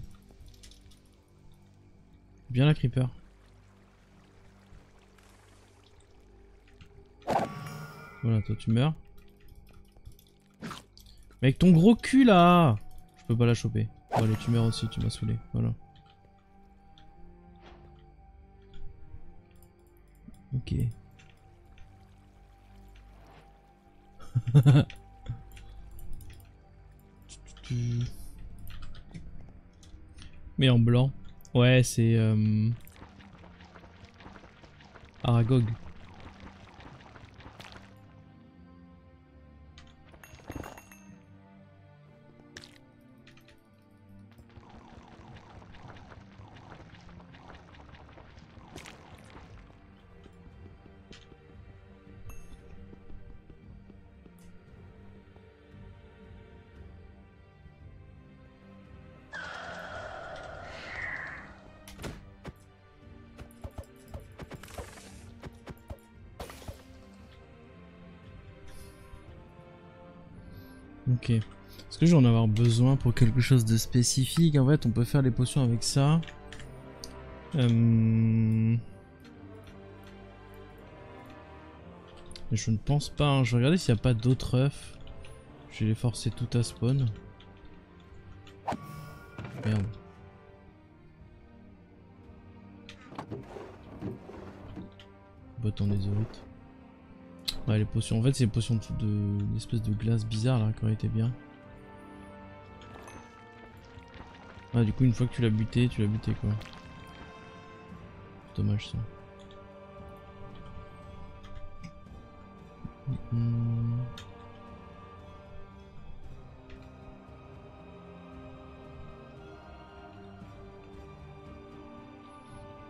Bien la creeper. Voilà, toi tu meurs. Mais avec ton gros cul là! Je peux pas la choper. Bon, allez, tu meurs aussi, tu m'as saoulé. Voilà. Ok. Mais en blanc. Ouais, c'est Aragog. Ok. Est-ce que je vais en avoir besoin pour quelque chose de spécifique? En fait, on peut faire les potions avec ça. Mais je ne pense pas. Hein. Je vais regarder s'il n'y a pas d'autres œufs. Je vais les forcer tout à spawn. Merde. Bâton des aurites. Ouais, les potions. En fait, c'est les potions d'espèce de glace bizarre là qui auraient été bien. Ah, du coup, une fois que tu l'as buté quoi. Dommage ça.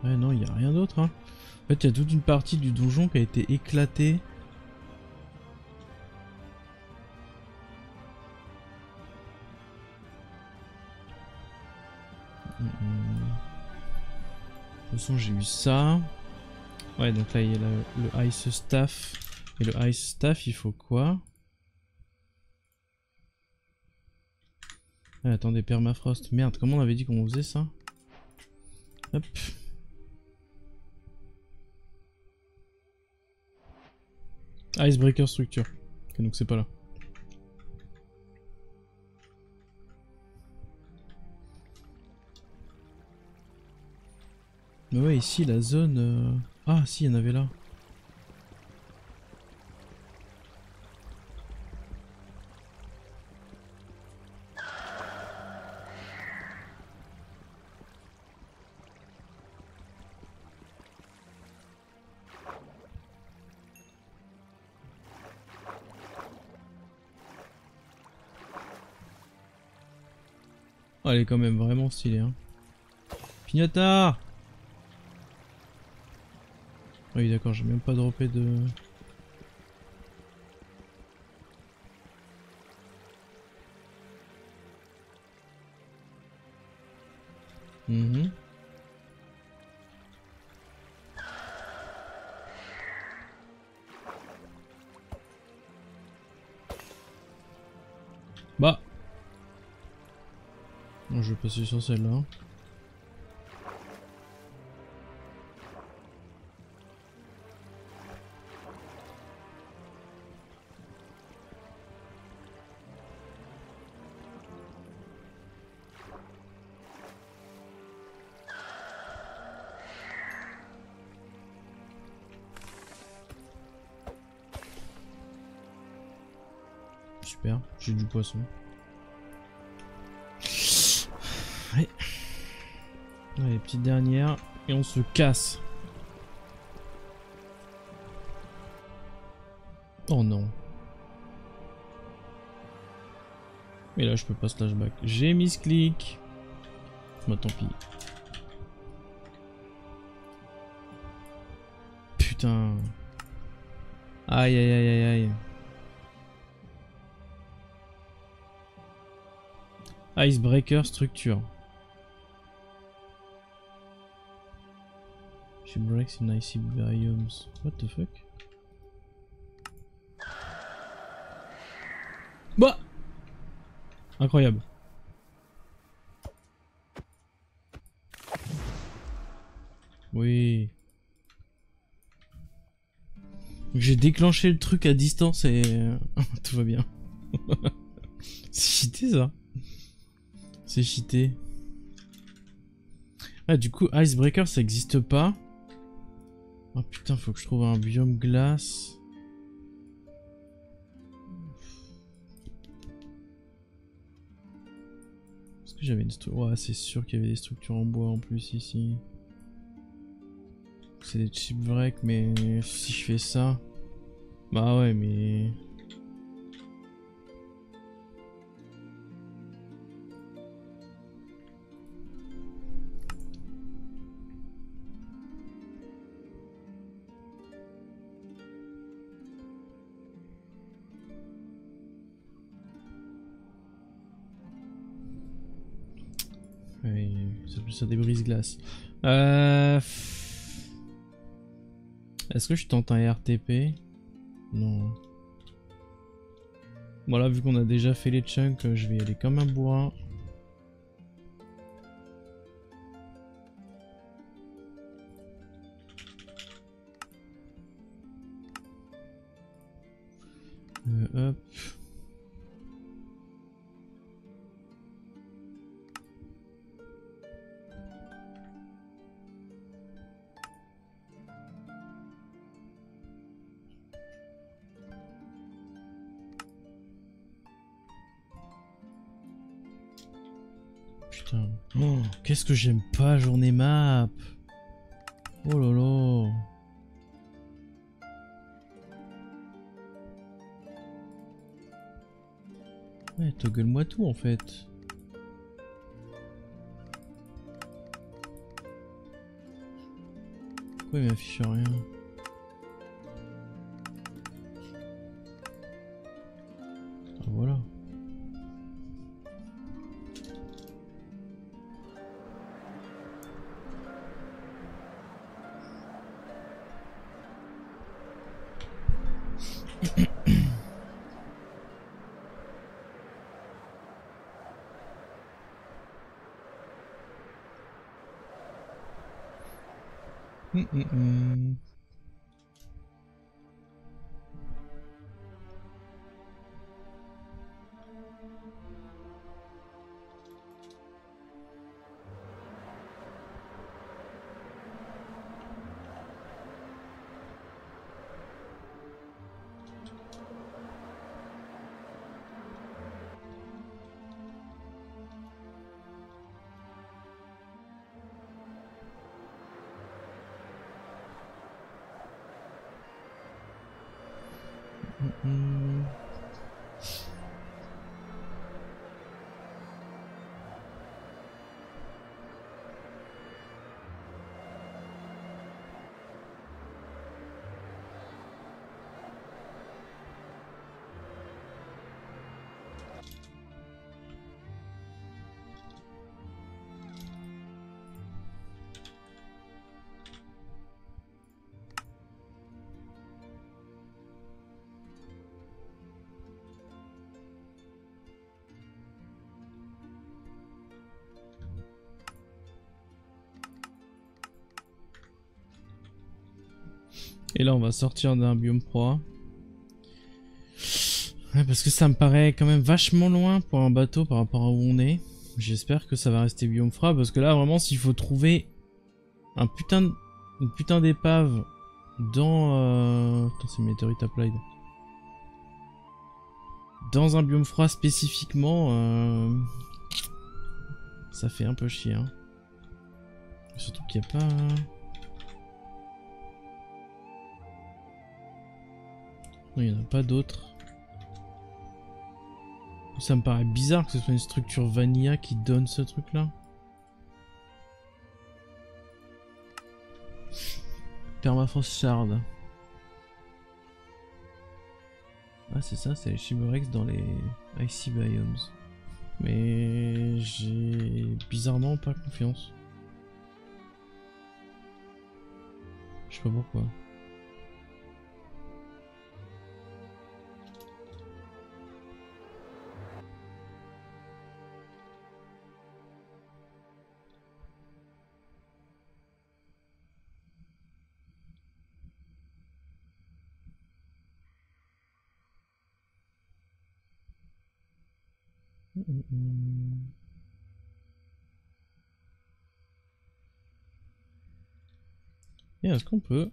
Ouais, non, il n'y a rien d'autre. Hein. En fait, il y a toute une partie du donjon qui a été éclatée. De toute façon, j'ai eu ça. Ouais, donc là, il y a le Ice Staff. Et le Ice Staff, il faut quoi? Ah, attendez, Permafrost. Merde, comment on avait dit qu'on faisait ça? Hop. Icebreaker Structure. Ok, donc c'est pas là. Mais ouais, ici, la zone... Ah, si, il y en avait là. Oh, elle est quand même vraiment stylée, hein. Pignata! Oui, d'accord, j'ai même pas droppé de... Bah. Bon, je vais passer sur celle-là. Super, j'ai du poisson. Ouais. Allez, petite dernière. Et on se casse. Oh non. Mais là je peux pas slashback. J'ai mis ce clic. Bah tant pis. Putain. Aïe aïe aïe aïe aïe. Icebreaker structure. She breaks in icy biomes. What the fuck? Bah! Incroyable. Oui. J'ai déclenché le truc à distance et tout va bien. C'est cheaté ça. C'est cheaté. Ah du coup Icebreaker ça existe pas. Oh putain faut que je trouve un biome glace. Est-ce que j'avais une structure? Ouais c'est sûr qu'il y avait des structures en bois en plus ici. C'est des chipwrecks mais si je fais ça... Bah ouais mais... Ouais, c'est plus ça des brise-glaces. Est-ce que je tente un RTP? Non. Voilà, vu qu'on a déjà fait les chunks, je vais y aller comme un bourrin. Hop. Putain. Oh, qu'est-ce que j'aime pas journée map. Oh lolo. Ouais, toggle-moi tout en fait. Pourquoi il m'affiche rien? Ah voilà. Et là on va sortir d'un biome proie. Ouais, parce que ça me paraît quand même vachement loin pour un bateau par rapport à où on est. J'espère que ça va rester biome froid parce que là vraiment s'il faut trouver un une putain d'épave dans... Attends c'est météorite applied. Dans un biome froid spécifiquement, ça fait un peu chier. Hein. Surtout qu'il n'y a pas... Non, il n'y en a pas d'autres. Ça me paraît bizarre que ce soit une structure vanilla qui donne ce truc là. Permafrost Shard. Ah c'est ça, c'est les Chimerex dans les Icy Biomes. Mais j'ai bizarrement pas confiance. Je sais pas pourquoi. Et est-ce qu'on peut?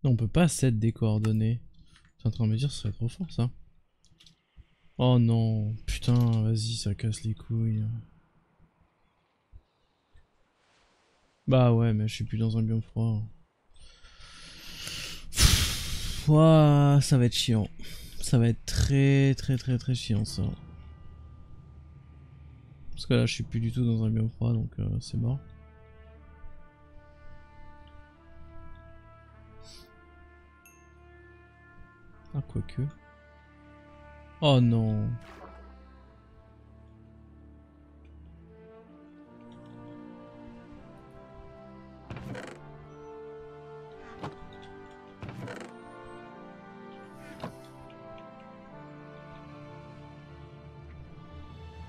Non, on peut pas set des coordonnées. T'es en train de me dire ce serait trop fort ça. Oh non, putain, vas-y, ça casse les couilles. Bah ouais, mais je suis plus dans un biome froid. Ouah, ça va être chiant. Ça va être très chiant ça. Parce que là, je suis plus du tout dans un biome froid, donc c'est mort. Ah, quoique. Oh non.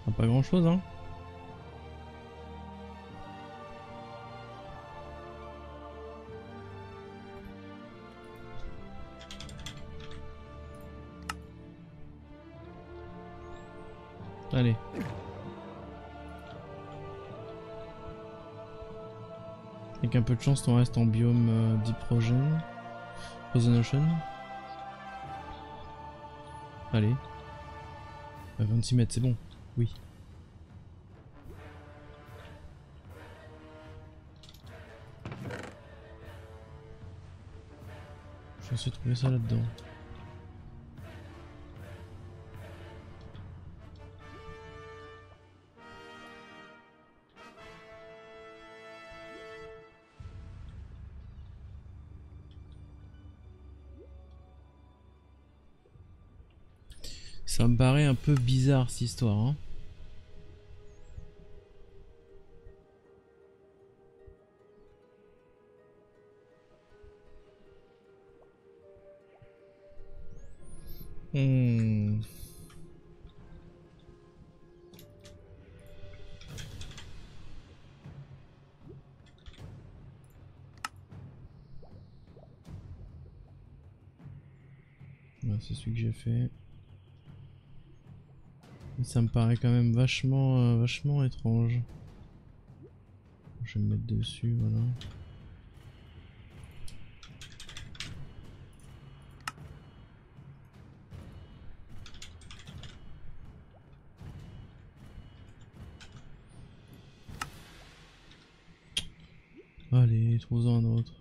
Ah, pas grand chose, hein. Allez. Avec un peu de chance, on reste en biome Deep Frozen Ocean. Allez. 26 mètres, c'est bon. Oui. Je me suis trouvé ça là-dedans. Ça me paraît un peu bizarre cette histoire, hein. Ouais, c'est celui que j'ai fait. Mais ça me paraît quand même vachement étrange. Je vais me mettre dessus, voilà. Allez, trouve-en un autre.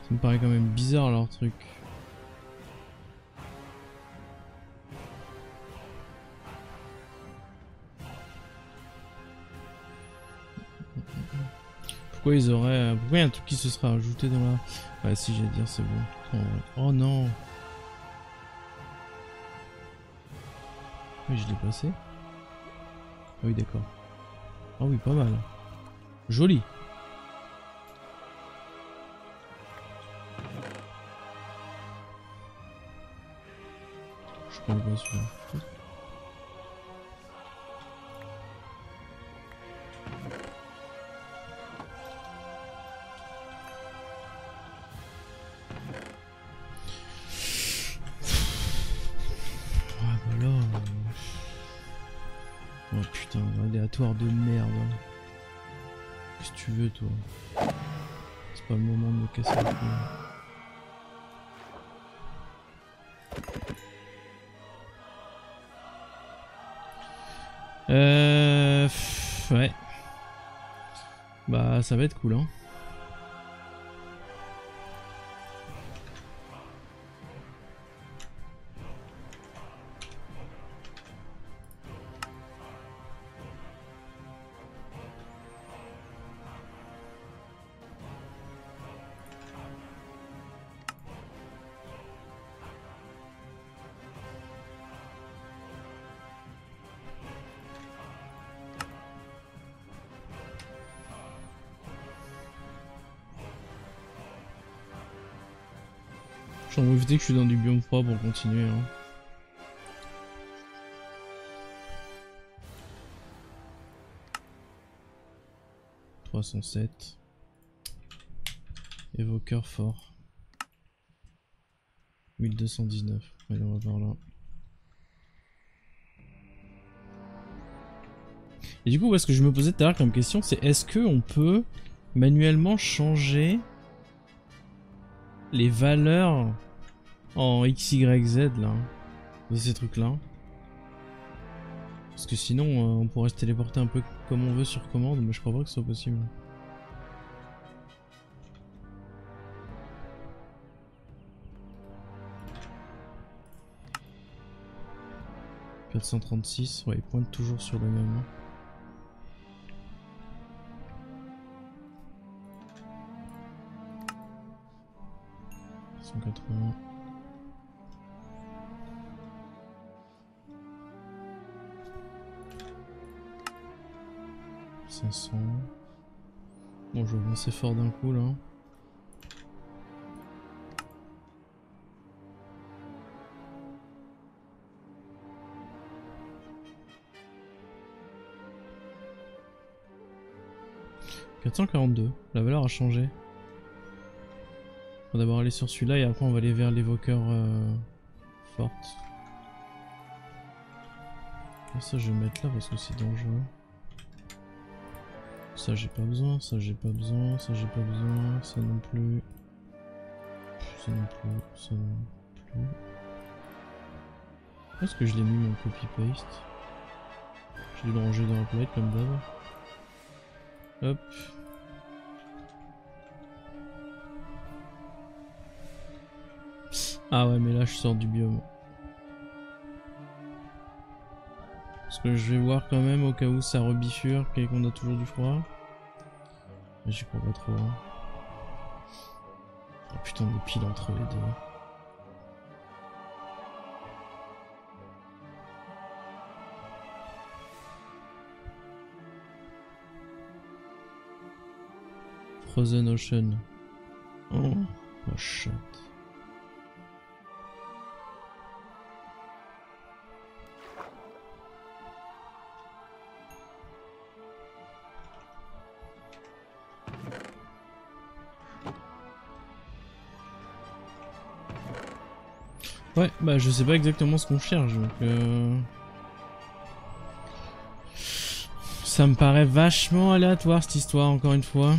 Ça me paraît quand même bizarre leur truc. Pourquoi ils auraient... Pourquoi il y a un truc qui se serait ajouté dans la... Ouais si j'allais dire c'est bon. Oh non. Oui je l'ai passé. Ah oui d'accord. Ah oui pas mal. Joli. Je prends pas celui-là. Ah bah là... Oh putain, aléatoire de merde. Qu'est-ce que tu veux toi? C'est pas le moment de me casser le cou. Ouais. Bah ça va être cool hein. J'en veux éviter que je suis dans du biome froid pour continuer hein. « 307. Évoqueur fort. 1219. Allez, on va par là. Et du coup, ce que je me posais tout à l'heure comme question, c'est est-ce qu'on peut manuellement changer les valeurs en X, Y, Z là, de ces trucs là? Parce que sinon, on pourrait se téléporter un peu comme on veut sur commande, mais je crois pas que ce soit possible. « 436, ouais, il pointe toujours sur le même. 180. « 500. Bon, je vais avancer fort d'un coup là. « 442. La valeur a changé. On va d'abord aller sur celui-là et après on va aller vers l'évoqueur forte. Et ça je vais mettre là parce que c'est dangereux. Ça j'ai pas besoin, ça j'ai pas besoin, ça j'ai pas besoin, ça non plus. Ça non plus, ça non plus. Où est-ce que je l'ai mis mon copy-paste? Je vais le ranger dans la plate comme d'hab. Hop. Ah ouais mais là je sors du biome. Parce que je vais voir quand même au cas où ça rebifurque et qu'on a toujours du froid. Mais j'y crois pas trop. Hein. Oh putain, des piles entre les deux. Frozen Ocean. Oh, la chatte. Ouais, bah je sais pas exactement ce qu'on cherche, donc ça me paraît vachement aléatoire cette histoire, encore une fois.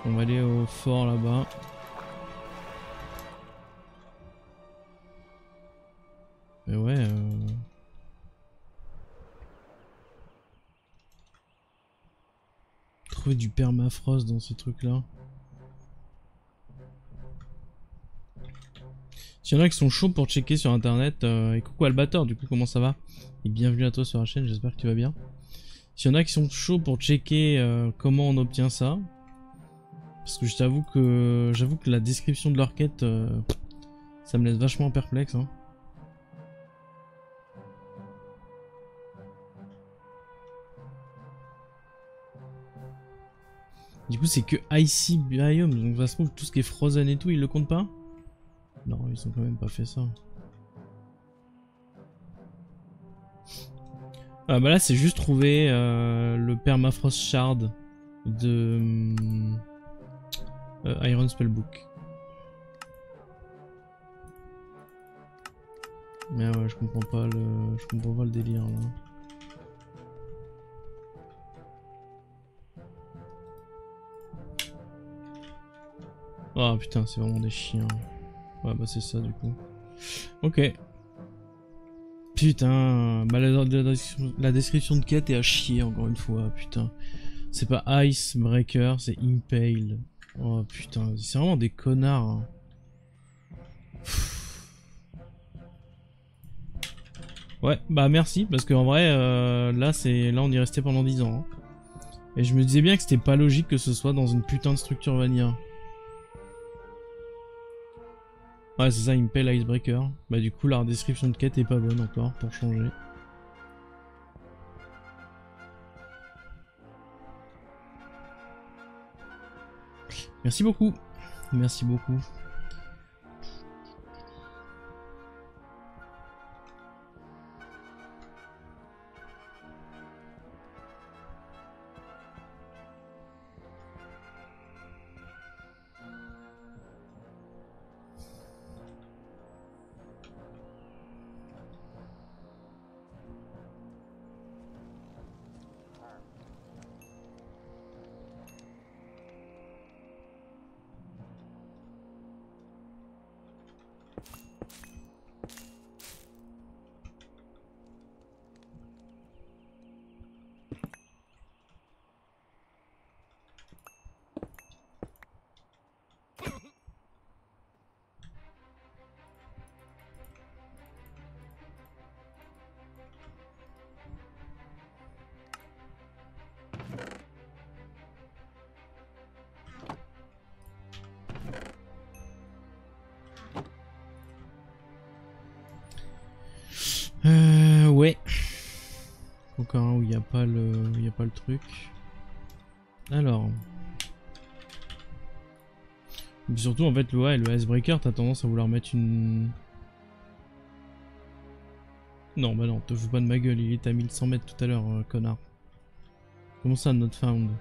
On va aller au fort là-bas. Mais ouais... Trouver du permafrost dans ces trucs-là. S'il y en a qui sont chauds pour checker sur internet, et coucou Albator, du coup comment ça va? Et bienvenue à toi sur la chaîne, j'espère que tu vas bien. S'il y en a qui sont chauds pour checker comment on obtient ça, parce que j'avoue que la description de leur quête, ça me laisse vachement perplexe. Hein. Du coup, c'est que Icy Biome. Donc, ça se trouve, tout ce qui est Frozen et tout, ils le comptent pas? Non, ils ont quand même pas fait ça. Ah bah là, c'est juste trouver le Permafrost Shard de Iron Spellbook. Mais ouais, je comprends pas le délire là. Ah putain, c'est vraiment des chiens. Ouais, bah c'est ça du coup. Ok. Putain, bah la description de quête est à chier encore une fois, putain. C'est pas Icebreaker, c'est Impale. Oh putain, c'est vraiment des connards. Hein. Ouais, bah merci, parce qu'en vrai, là on y est resté pendant 10 ans. Hein. Et je me disais bien que c'était pas logique que ce soit dans une putain de structure vanilla. Ouais, c'est ça, Impale Icebreaker. Bah du coup, la description de quête est pas bonne encore, pour changer. Merci beaucoup. Merci beaucoup. Ouais. Encore un où il n'y a pas le truc. Alors. Et surtout en fait le Icebreaker, t'as tendance à vouloir mettre une. Non bah non, te fous pas de ma gueule, il était à 1100 mètres tout à l'heure, connard. Comment ça, not found?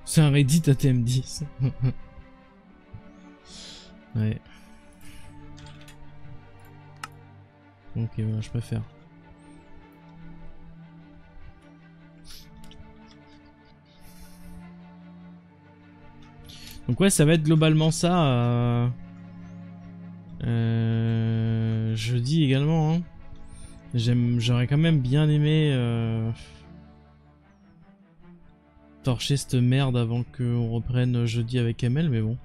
C'est un Reddit ATM10. Ouais. Ok, voilà, je préfère. Donc ouais, ça va être globalement ça. Jeudi également. Hein. J'aurais quand même bien aimé torcher cette merde avant qu'on reprenne jeudi avec ML, mais bon.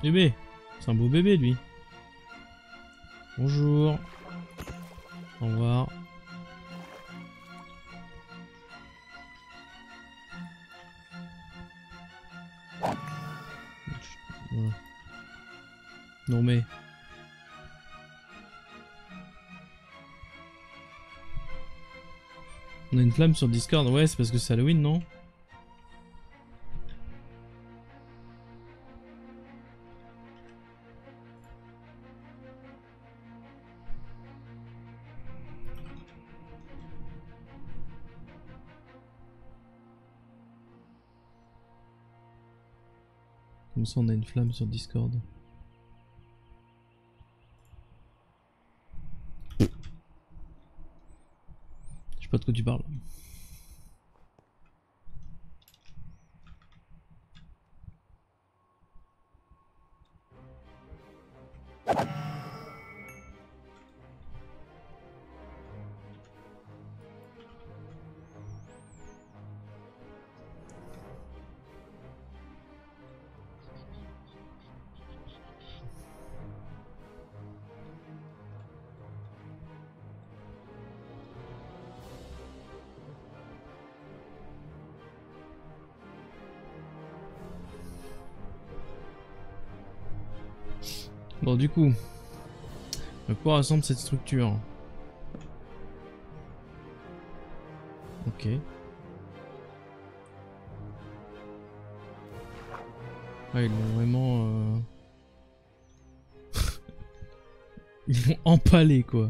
Bébé, c'est un beau bébé lui. Bonjour. Au revoir. Voilà. Non mais... On a une flamme sur Discord, ouais c'est parce que c'est Halloween non? Comme ça on a une flamme sur Discord. Je sais pas de quoi tu parles. Bon, du coup, à quoi ressemble cette structure? Ok. Ah, ils l'ont vraiment... Ils l'ont empalé, quoi.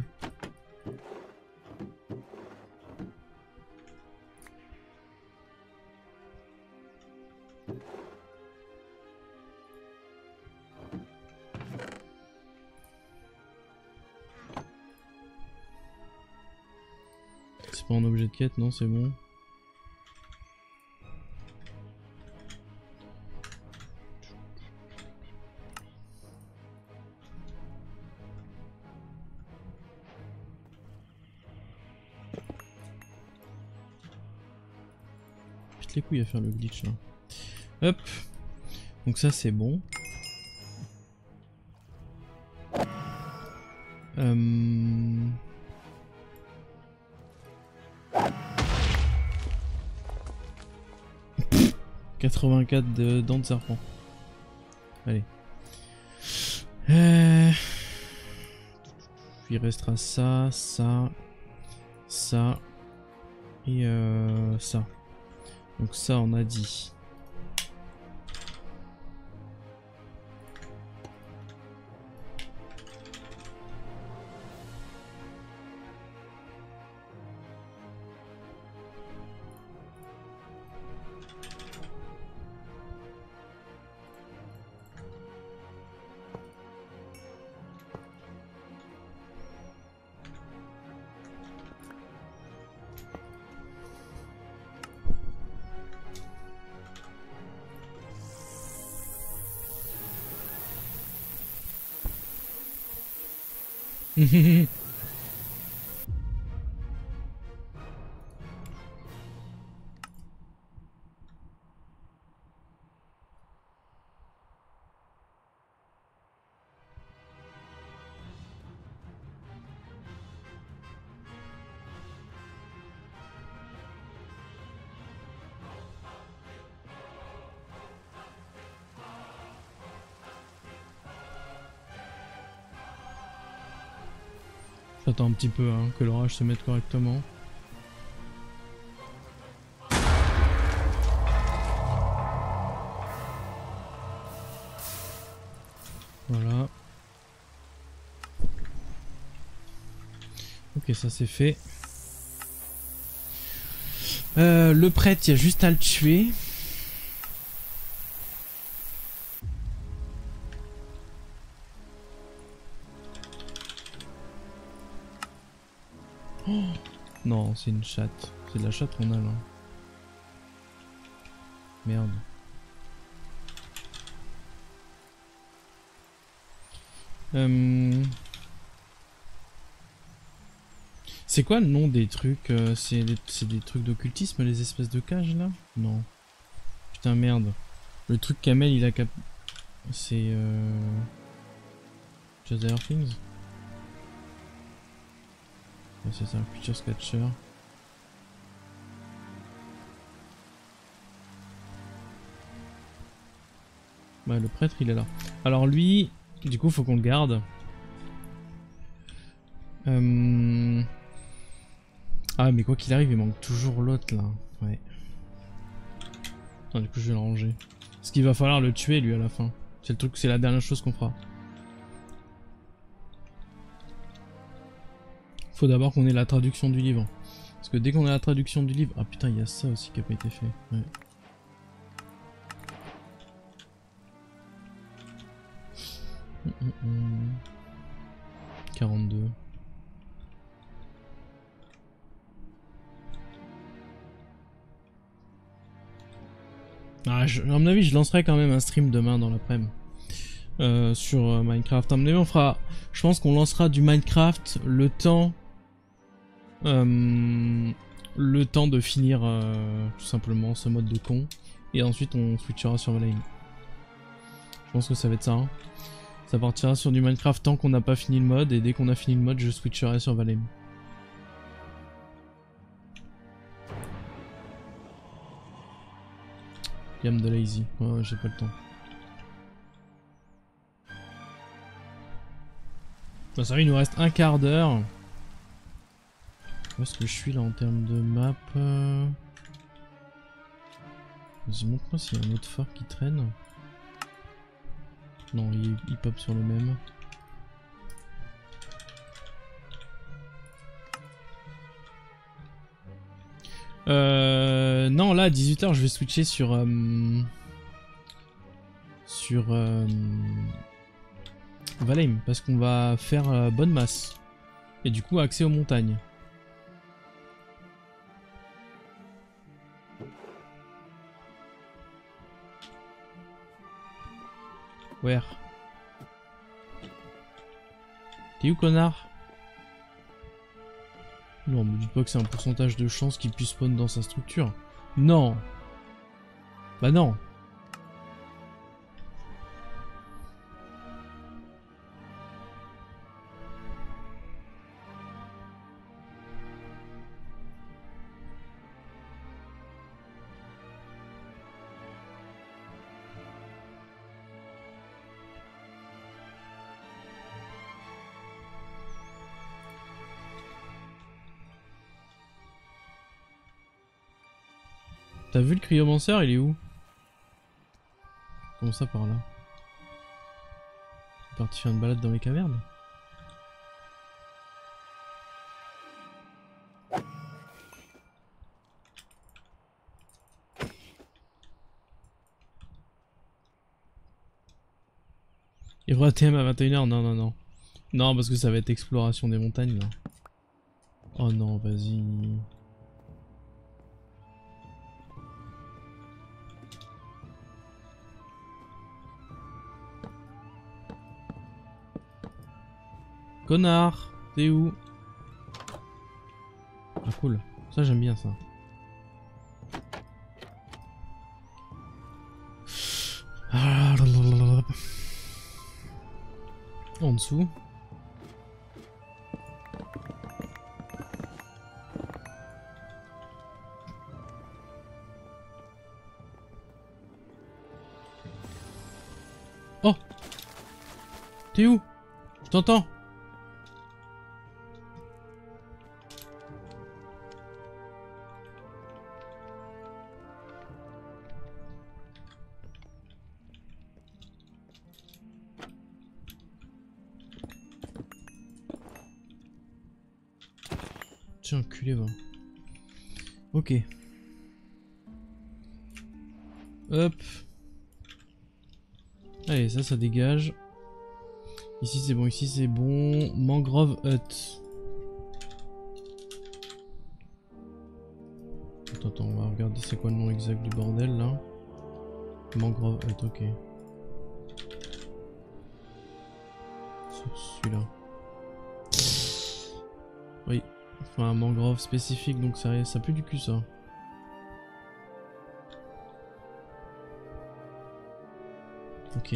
C'est pas un objet de quête, non, c'est bon. Pète les couilles à faire le glitch là. Hop. Donc ça c'est bon. 84 de dents de serpent. Allez. Il restera ça, ça, ça et ça. Donc ça on a dit. J'attends un petit peu hein, que l'orage se mette correctement. Voilà. Ok, ça c'est fait. Le prêtre, il y a juste à le tuer. Oh non, c'est une chatte. C'est de la chatte qu'on a là. Merde. C'est quoi le nom des trucs c'est des trucs d'occultisme, les espèces de cages là? Non. Putain merde. Le truc Kamel il a cap... C'est Just Other Things? Ouais, c'est ça, Creature Catcher. Ouais, le prêtre il est là. Alors lui, du coup faut qu'on le garde. Ah mais quoi qu'il arrive il manque toujours l'autre là. Ouais. Attends, du coup je vais le ranger. Parce qu'il va falloir le tuer lui à la fin. C'est le truc, c'est la dernière chose qu'on fera. Faut d'abord qu'on ait la traduction du livre. Parce que dès qu'on a la traduction du livre... Ah putain il y a ça aussi qui a pas été fait. Ouais. Mmh, mmh. 42. Ah, à mon avis, je lancerai quand même un stream demain dans l'après-midi sur Minecraft. À mon avis, on fera. Je pense qu'on lancera du Minecraft le temps de finir tout simplement ce mode de con. Et ensuite, on switchera sur Valheim. Je pense que ça va être ça. Hein. Ça partira sur du Minecraft tant qu'on n'a pas fini le mode. Et dès qu'on a fini le mode, je switcherai sur Valheim. Gamme de lazy. Ouais, j'ai pas le temps. Bah ça va, il nous reste un quart d'heure. Où est-ce que je suis là en termes de map? Vas-y, montre-moi s'il y a un autre phare qui traîne. Non, il pop sur le même. Non, là à 18 h je vais switcher sur Valheim parce qu'on va faire bonne masse et du coup accès aux montagnes. Where? T'es où, connard? Non, me dites pas que c'est un pourcentage de chance qu'il puisse spawn dans sa structure. Non. Bah non. T'as vu le cryomancer, il est où? Comment ça par là? Il est parti faire une balade dans les cavernes? Héros ATM à 21 h? Non, non, non. Non, parce que ça va être exploration des montagnes là. Oh non, vas-y. Connard, t'es où? Ah cool, ça j'aime bien ça. En dessous. Oh! T'es où? Je t'entends! Tiens, enculé, va. Ok. Hop. Allez, ça dégage. Ici c'est bon, ici c'est bon. Mangrove Hut. Attends, on va regarder c'est quoi le nom exact du bordel là. Mangrove Hut, ok. Celui-là. Oui. Enfin un mangrove spécifique, donc ça pue du cul ça. Ok.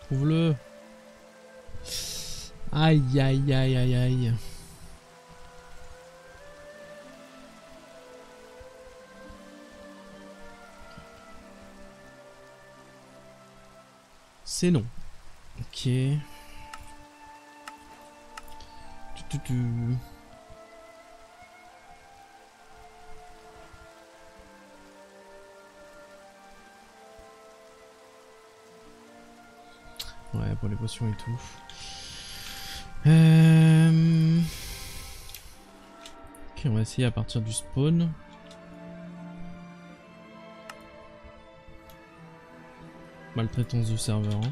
Trouve-le. Aïe aïe aïe aïe aïe. C'est non. Ok. Ouais, pour les potions et tout. Ok, on va essayer à partir du spawn. Maltraitance du serveur. Hein.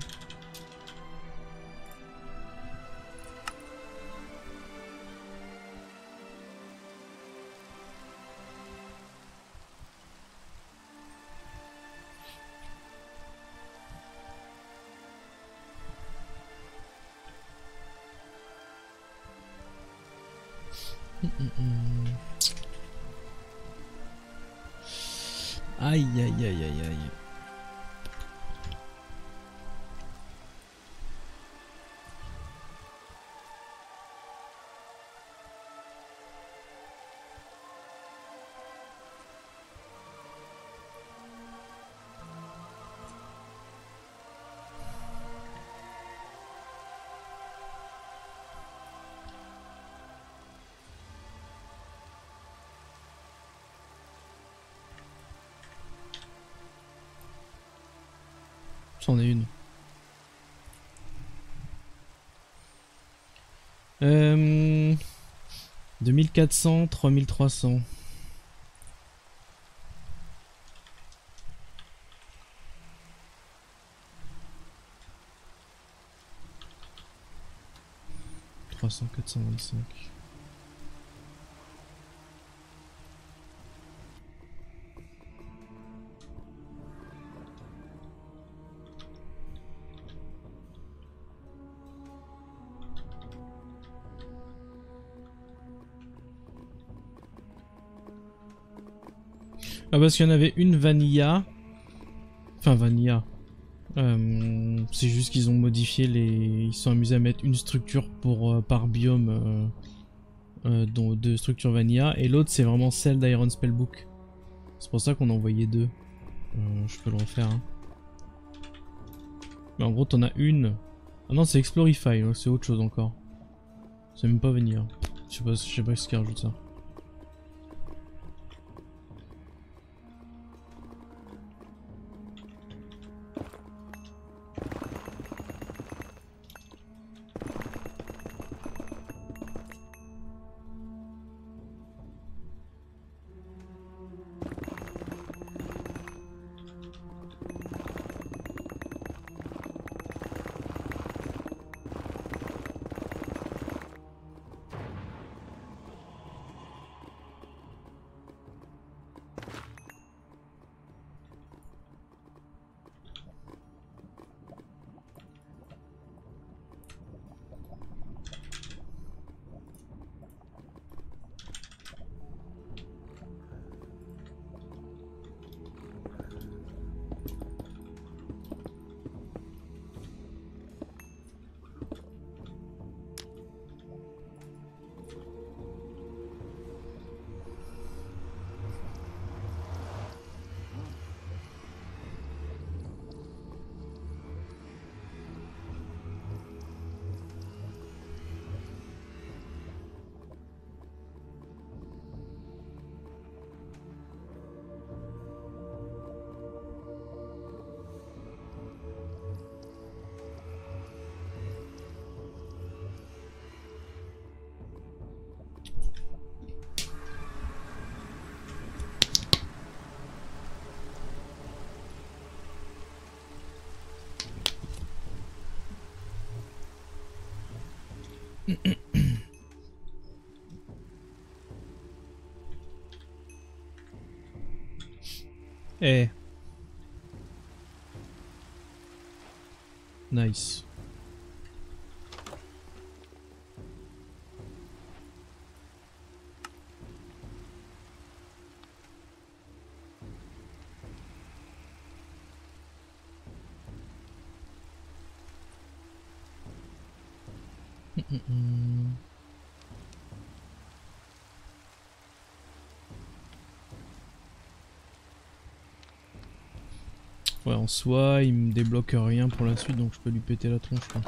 Aïe aïe aïe aïe aïe. C'en est une. 2400, 3300. $300, 425. Ah parce qu'il y en avait une vanilla. Enfin vanilla. C'est juste qu'ils ont modifié les... Ils se sont amusés à mettre une structure pour, par biome dont de structure vanilla. Et l'autre c'est vraiment celle d'Iron Spellbook. C'est pour ça qu'on a envoyé deux. Je peux le refaire. Hein. Mais en gros t'en as une. Ah non c'est Explorify, c'est autre chose encore. C'est même pas vanilla. Je sais pas ce qui rajoute ça. Eh. Nice. Ouais, en soi, il me débloque rien pour la suite, donc je peux lui péter la tronche, quoi.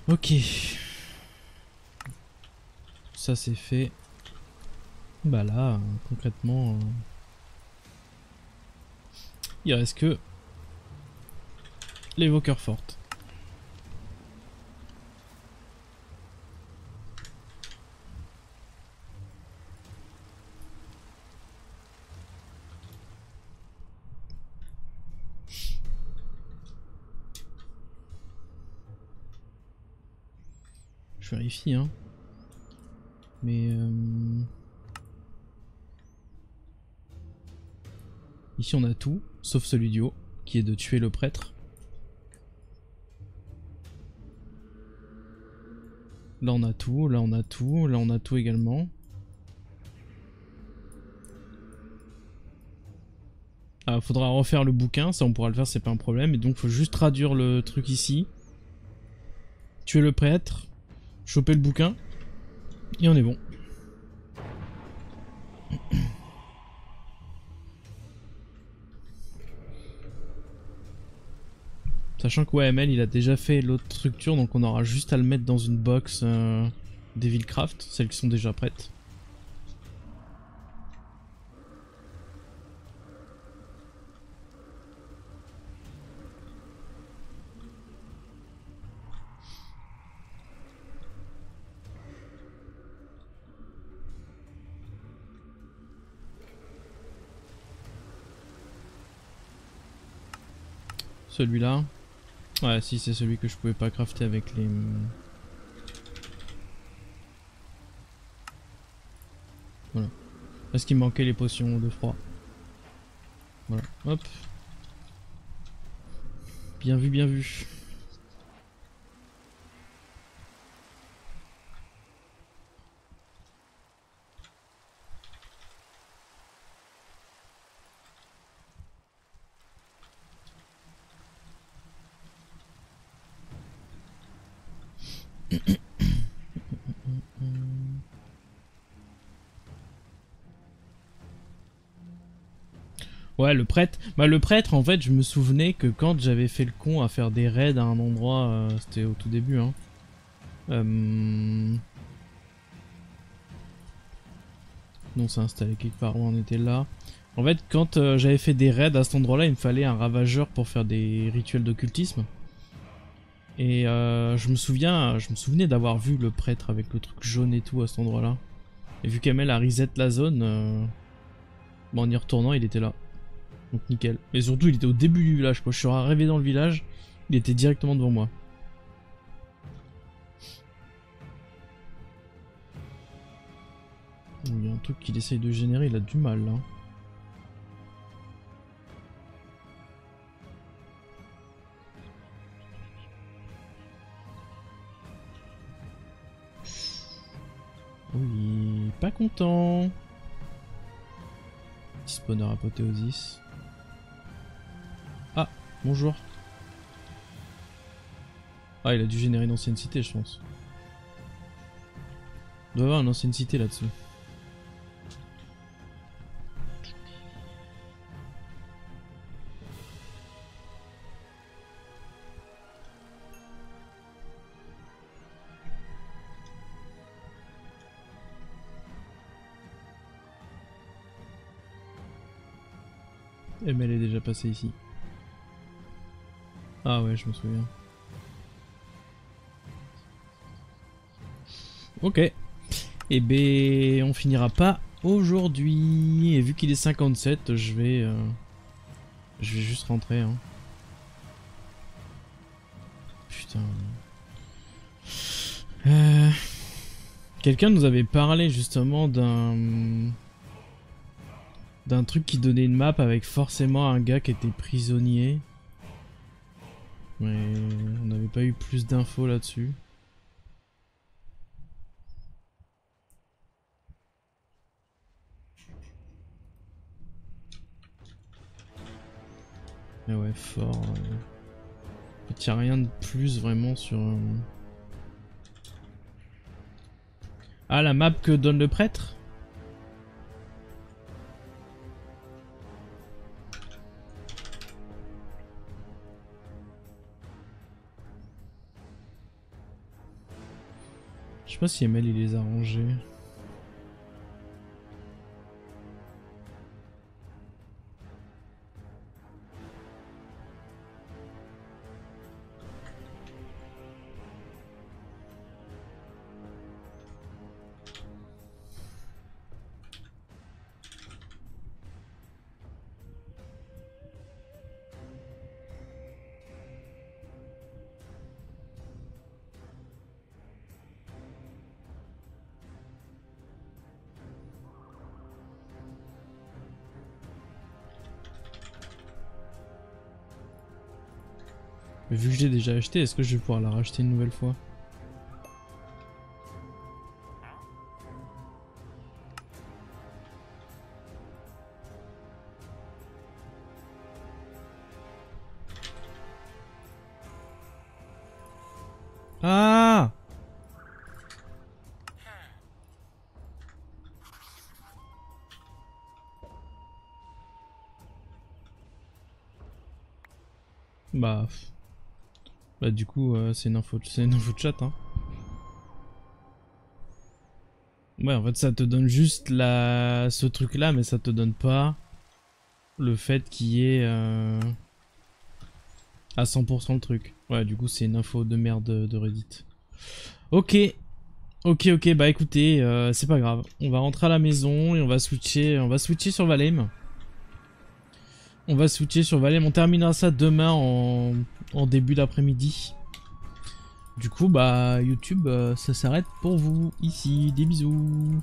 Ok. Ça c'est fait. Bah là, concrètement, il reste que l'évoqueur forte. Je vérifie, hein. Mais... Ici on a tout, sauf celui du haut, qui est de tuer le prêtre. Là on a tout, là on a tout, là on a tout également. Ah, faudra refaire le bouquin, ça on pourra le faire, c'est pas un problème. Et donc faut juste traduire le truc ici. Tuer le prêtre, choper le bouquin, et on est bon. Sachant que ML il a déjà fait l'autre structure, donc on aura juste à le mettre dans une box Devilcraft, celles qui sont déjà prêtes. Celui-là. Ouais, si c'est celui que je pouvais pas crafter avec les... Voilà. Parce qu'il manquait les potions de froid. Voilà, hop. Bien vu, bien vu. Ouais, le prêtre. Bah, le prêtre, en fait, je me souvenais que quand j'avais fait le con à faire des raids à un endroit, c'était au tout début, hein. Non, c'est installé quelque part où on était là. En fait, quand j'avais fait des raids à cet endroit-là, il me fallait un ravageur pour faire des rituels d'occultisme. Et je me souvenais d'avoir vu le prêtre avec le truc jaune et tout à cet endroit-là. Et vu qu'Amel a reset la zone, en y retournant, il était là. Donc nickel. Et surtout, il était au début du village, quoi. Je suis arrivé dans le village, il était directement devant moi. Il y a un truc qu'il essaye de générer, il a du mal là. Oui, pas content. Petit spawner apothéosis. Ah, bonjour. Ah, il a dû générer une ancienne cité, je pense. Il doit y avoir une ancienne cité là-dessus. ML est déjà passé ici. Ah ouais, je me souviens. Ok. Et ben, on finira pas aujourd'hui. Et vu qu'il est 57, je vais juste rentrer. Hein. Putain. Quelqu'un nous avait parlé justement d'un truc qui donnait une map avec forcément un gars qui était prisonnier. Mais on n'avait pas eu plus d'infos là-dessus. Mais ouais, fort. Il n'y a rien de plus vraiment sur... Ah, la map que donne le prêtre? Je sais pas si ML il les a rangés. Mais vu que je l'ai déjà acheté, est-ce que je vais pouvoir la racheter une nouvelle fois? Ah! Bah... Bah du coup, c'est une info de chat, hein. Ouais, en fait, ça te donne juste ce truc-là, mais ça te donne pas le fait qu'il y ait à 100% le truc. Ouais, du coup, c'est une info de merde de Reddit. Ok, ok, bah écoutez, c'est pas grave. On va rentrer à la maison et on va switcher sur Valheim. On va switcher sur Valheim. On terminera ça demain en début d'après-midi. Du coup, bah, YouTube, ça s'arrête pour vous ici. Des bisous.